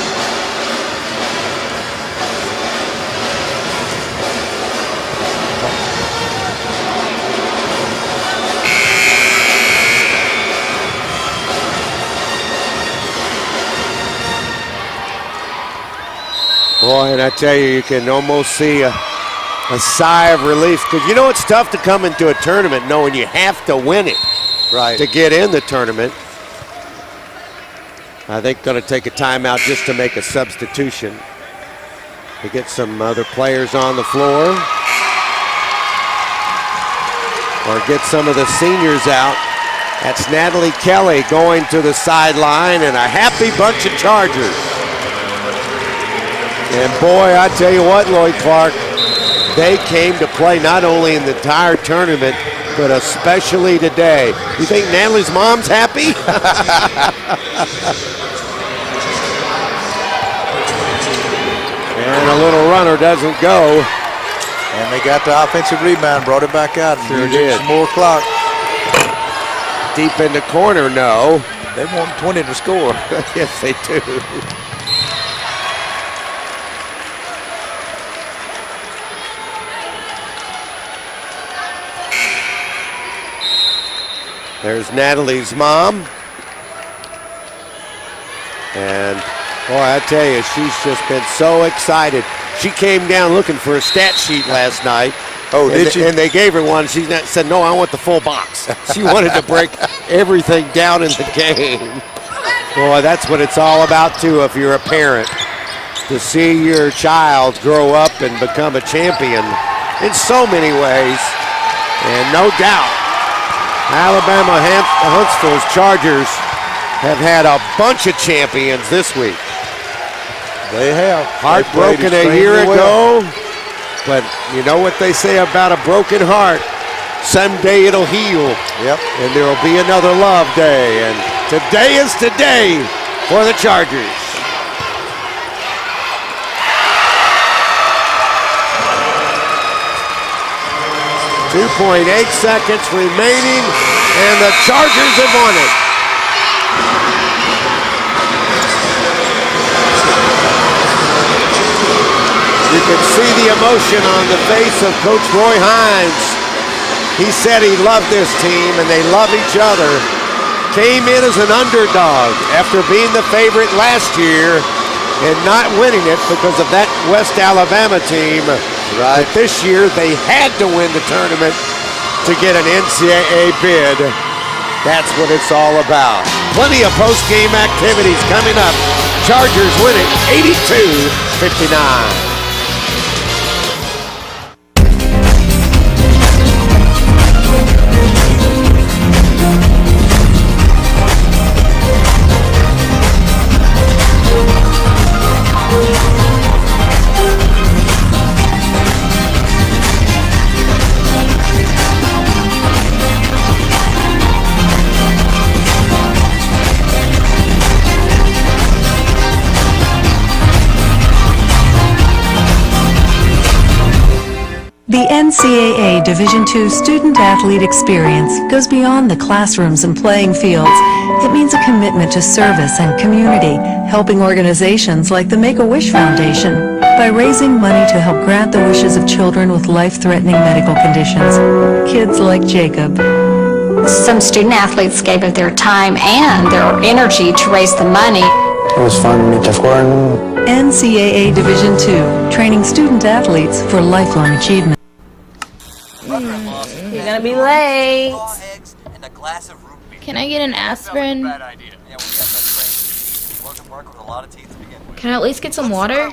Boy, and I tell you, you can almost see a sigh of relief, because you know it's tough to come into a tournament knowing you have to win it to get in the tournament. I think going to take a timeout just to make a substitution to get some other players on the floor or get some of the seniors out. That's Natalie Kelly going to the sideline, and a happy bunch of Chargers. And boy, I tell you what, Lloyd Clark, they came to play not only in the entire tournament, but especially today. You think Natalie's mom's happy? And a little runner doesn't go. And they got the offensive rebound, brought it back out. Sure did. Some more clock. Deep in the corner, no. They want 20 to score. Yes, they do. There's Natalie's mom. And boy, I tell you, she's just been so excited. She came down looking for a stat sheet last night. Oh, did she? And they gave her one. She said, no, I want the full box. She wanted to break everything down in the game. Boy, that's what it's all about, too, if you're a parent. To see your child grow up and become a champion in so many ways. And no doubt, Alabama Huntsville's Chargers have had a bunch of champions this week. They have. Heartbroken a year ago, but you know what they say about a broken heart? Someday it'll heal. Yep. And there will be another love day. And today is today for the Chargers. .8 seconds remaining, and the Chargers have won it. You can see the emotion on the face of Coach Roy Hines. He said he loved this team and they love each other. Came in as an underdog after being the favorite last year and not winning it because of that West Alabama team. Right. But this year they had to win the tournament to get an NCAA bid. That's what it's all about. Plenty of post-game activities coming up. Chargers win it 82-59. The NCAA Division II student-athlete experience goes beyond the classrooms and playing fields. It means a commitment to service and community, helping organizations like the Make-A-Wish Foundation by raising money to help grant the wishes of children with life-threatening medical conditions. Kids like Jacob. Some student-athletes gave of their time and their energy to raise the money. It was fun to meet the squad. NCAA Division II, training student-athletes for lifelong achievement. You're gonna be late. Can I get an aspirin? Can I at least get some water?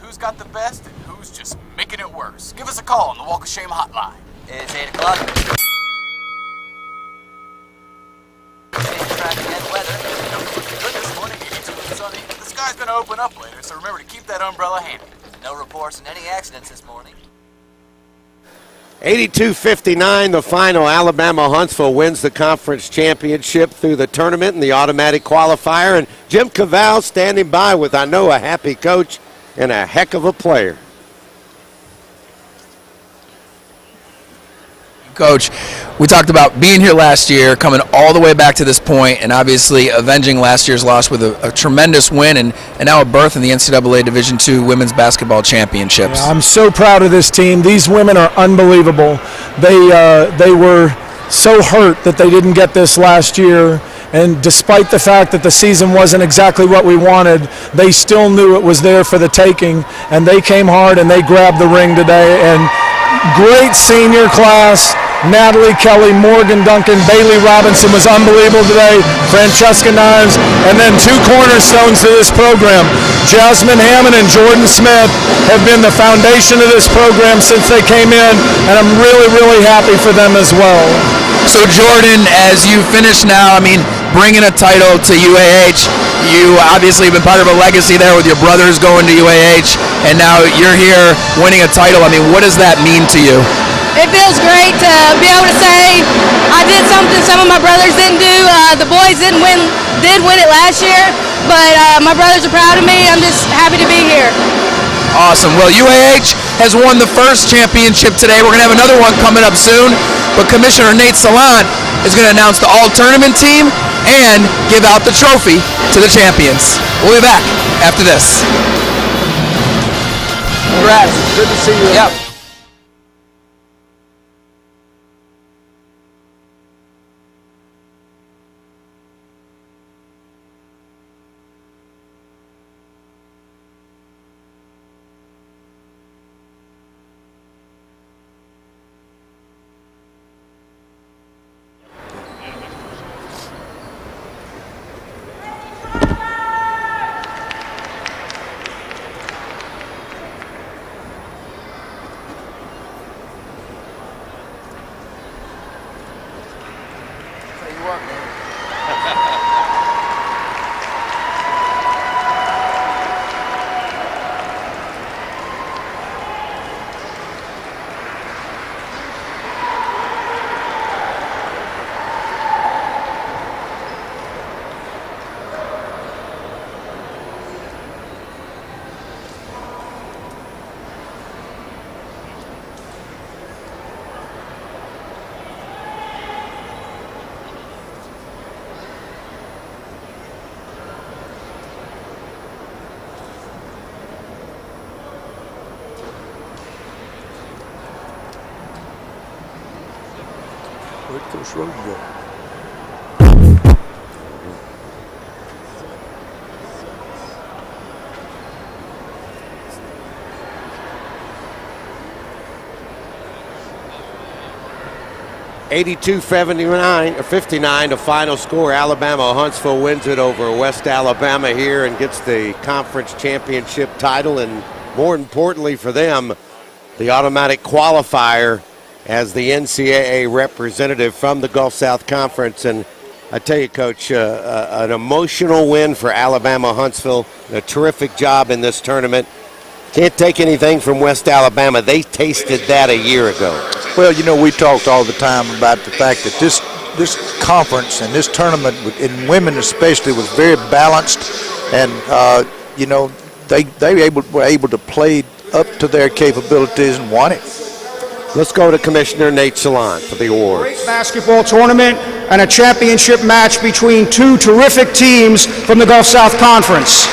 Who's got the best and who's just making it worse? Give us a call on the Walk of Shame hotline. It's 8 o'clock. Traffic and weather. This morning, 82 and sunny. The sky's gonna open up later, so remember to keep that umbrella handy. No reports of any accidents this morning. 82-59, the final. Alabama Huntsville wins the conference championship through the tournament and the automatic qualifier. And Jim Cavall standing by with, I know, a happy coach and a heck of a player. Coach, we talked about being here last year, coming all the way back to this point, and obviously avenging last year's loss with a tremendous win and now a berth in the NCAA Division II Women's Basketball Championships. Yeah, I'm so proud of this team. These women are unbelievable. They were so hurt that they didn't get this last year, and despite the fact that the season wasn't exactly what we wanted, they still knew it was there for the taking, and they came hard and they grabbed the ring today. And great senior class. Natalie Kelly, Morgan Duncan, Bailey Robinson was unbelievable today. Francesca Nimes, and then two cornerstones to this program. Jasmine Hammond and Jordan Smith have been the foundation of this program since they came in, and I'm really, really happy for them as well. So Jordan, as you finish now, I mean, bringing a title to UAH, you obviously have been part of a legacy there with your brothers going to UAH, and now you're here winning a title. I mean, what does that mean to you? It feels great to be able to say I did something some of my brothers didn't do. The boys did win it last year, but my brothers are proud of me. I'm just happy to be here. Awesome. Well, UAH has won the first championship today. We're going to have another one coming up soon, but Commissioner Nate Salant is going to announce the all-tournament team and give out the trophy to the champions. We'll be back after this. Congrats. Good to see you. Yep. Where'd Coach Roden go? 59, the final score. Alabama Huntsville wins it over West Alabama here and gets the conference championship title, and more importantly for them, the automatic qualifier as the NCAA representative from the Gulf South Conference. And I tell you, Coach, an emotional win for Alabama Huntsville, a terrific job in this tournament. Can't take anything from West Alabama. They tasted that a year ago. Well, you know, we talked all the time about the fact that this conference and this tournament, in women especially, was very balanced, and you know, they were able to play up to their capabilities and won it. Let's go to Commissioner Nate Salon for the awards. Great basketball tournament and a championship match between two terrific teams from the Gulf South Conference.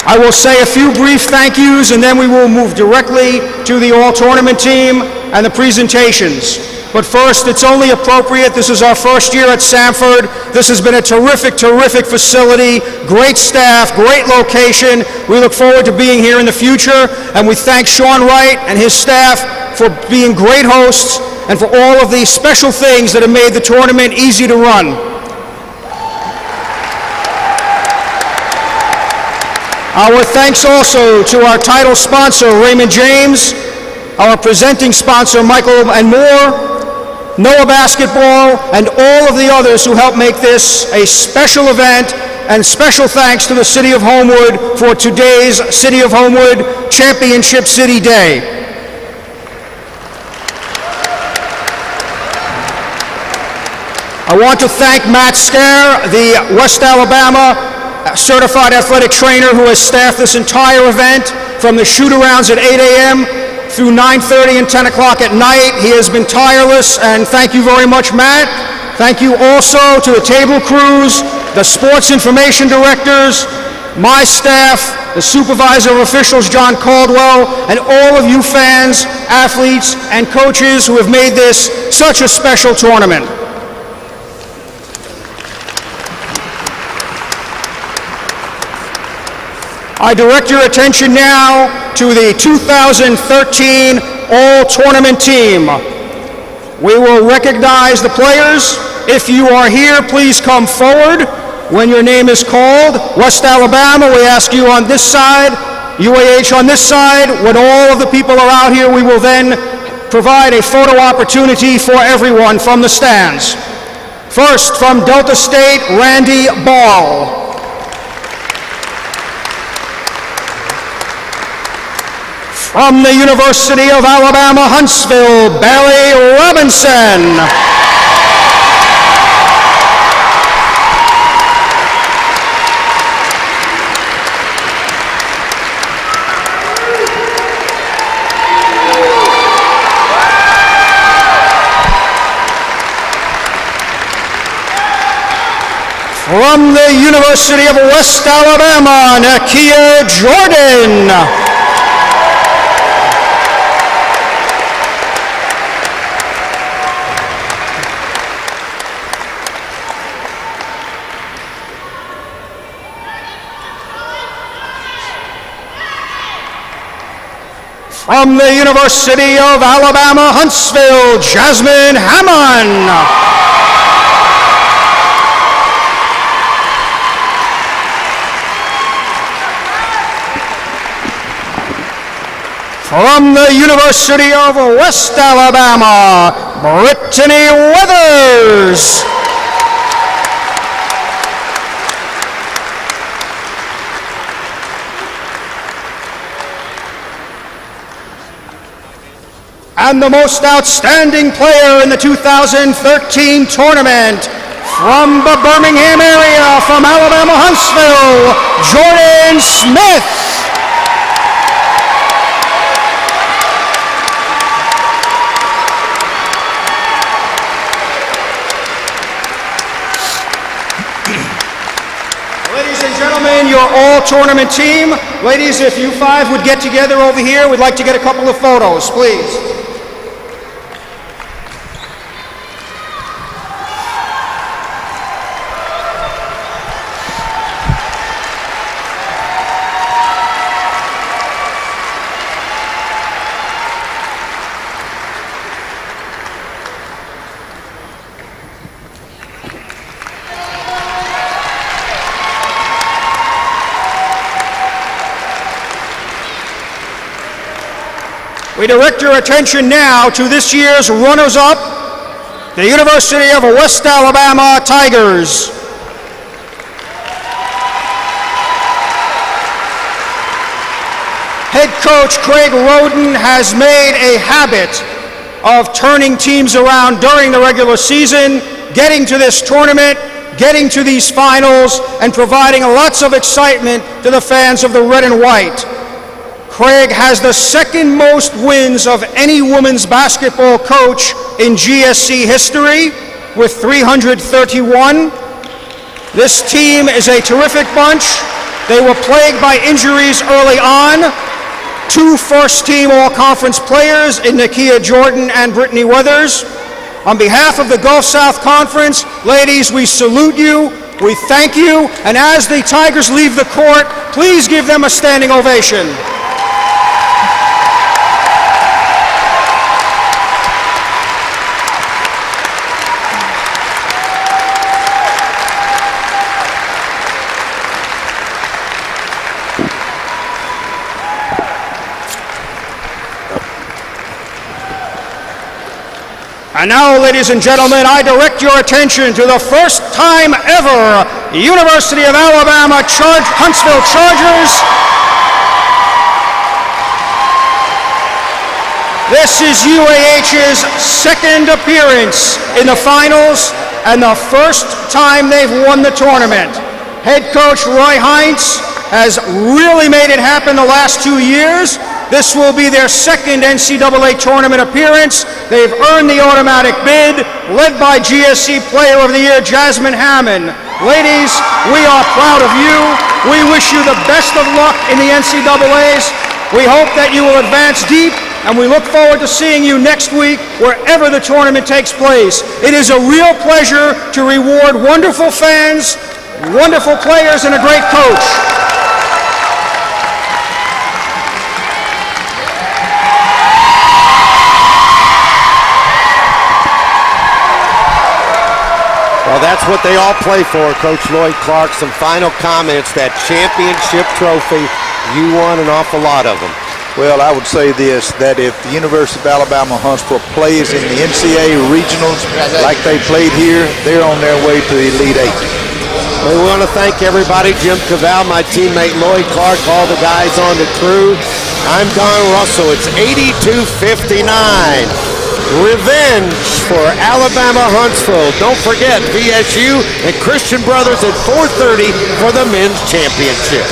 I will say a few brief thank yous, and then we will move directly to the all-tournament team and the presentations. But first, it's only appropriate, this is our first year at Samford. This has been a terrific, terrific facility, great staff, great location. We look forward to being here in the future, and we thank Sean Wright and his staff for being great hosts and for all of the special things that have made the tournament easy to run. Our thanks also to our title sponsor, Raymond James, our presenting sponsor, Michael and Moore, Noah Basketball, and all of the others who helped make this a special event, and special thanks to the City of Homewood for today's City of Homewood Championship City Day. I want to thank Matt Scare, the West Alabama certified athletic trainer who has staffed this entire event from the shoot-arounds at 8 a.m. through 9:30 and 10 o'clock at night. He has been tireless, and thank you very much, Matt. Thank you also to the table crews, the sports information directors, my staff, the supervisor of officials, John Caldwell, and all of you fans, athletes, and coaches who have made this such a special tournament. I direct your attention now to the 2013 All-Tournament team. We will recognize the players. If you are here, please come forward when your name is called. West Alabama, we ask you on this side, UAH on this side. When all of the people are out here, we will then provide a photo opportunity for everyone from the stands. First, from Delta State, Randy Ball. From the University of Alabama, Huntsville, Barry Robinson. From the University of West Alabama, Nakia Jordan. From the University of Alabama, Huntsville, Jasmine Hammond. From the University of West Alabama, Brittany Weathers. And the most outstanding player in the 2013 tournament, from the Birmingham area, from Alabama, Huntsville, Jordan Smith. Ladies and gentlemen, your all-tournament team. Ladies, if you five would get together over here, we'd like to get a couple of photos, please. We direct your attention now to this year's runners-up, the University of West Alabama Tigers. Head coach Craig Roden has made a habit of turning teams around during the regular season, getting to this tournament, getting to these finals, and providing lots of excitement to the fans of the red and white. Craig has the second most wins of any women's basketball coach in GSC history, with 331. This team is a terrific bunch. They were plagued by injuries early on. 2 first-team all-conference players in Nakia Jordan and Brittany Weathers. On behalf of the Gulf South Conference, ladies, we salute you, we thank you, and as the Tigers leave the court, please give them a standing ovation. And now, ladies and gentlemen, I direct your attention to the first time ever University of Alabama Huntsville Chargers. This is UAH's second appearance in the finals and the first time they've won the tournament. Head coach Roy Heinz has really made it happen the last 2 years. This will be their second NCAA tournament appearance. They've earned the automatic bid, led by GSC Player of the Year, Jasmine Hammond. Ladies, we are proud of you. We wish you the best of luck in the NCAAs. We hope that you will advance deep, and we look forward to seeing you next week wherever the tournament takes place. It is a real pleasure to reward wonderful fans, wonderful players, and a great coach. Well, that's what they all play for, Coach Lloyd Clark. Some final comments. That championship trophy, you won an awful lot of them. Well, I would say this, that if the University of Alabama Huntsville plays in the NCAA regionals like they played here, they're on their way to the Elite Eight. We want to thank everybody, Jim Cavall, my teammate Lloyd Clark, all the guys on the crew. I'm Don Russell. It's 82-59. Revenge for Alabama Huntsville. Don't forget VSU and Christian Brothers at 4:30 for the men's championship.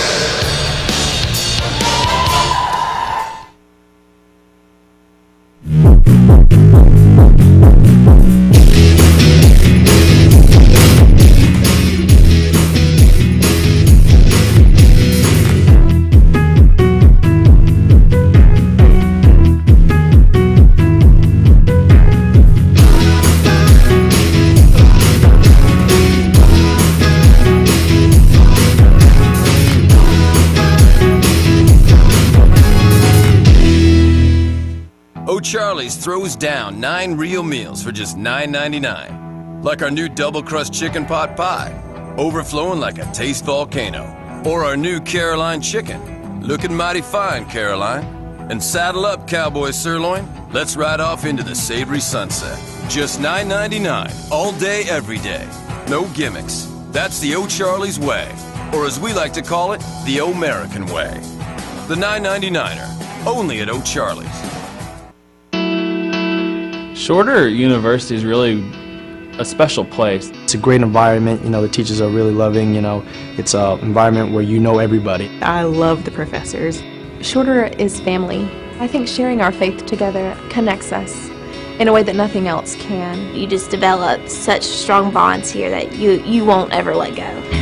O'Charlie's throws down 9 real meals for just $9.99. Like our new double crust chicken pot pie, overflowing like a taste volcano. Or our new Caroline chicken, looking mighty fine, Caroline. And saddle up, cowboy sirloin. Let's ride off into the savory sunset. Just $9.99, all day, every day. No gimmicks. That's the O'Charlie's way. Or as we like to call it, the O'Merican way. The $9.99er, only at O'Charlie's. Shorter University is really a special place. It's a great environment, you know, the teachers are really loving, you know, it's an environment where you know everybody. I love the professors. Shorter is family. I think sharing our faith together connects us in a way that nothing else can. You just develop such strong bonds here that you won't ever let go.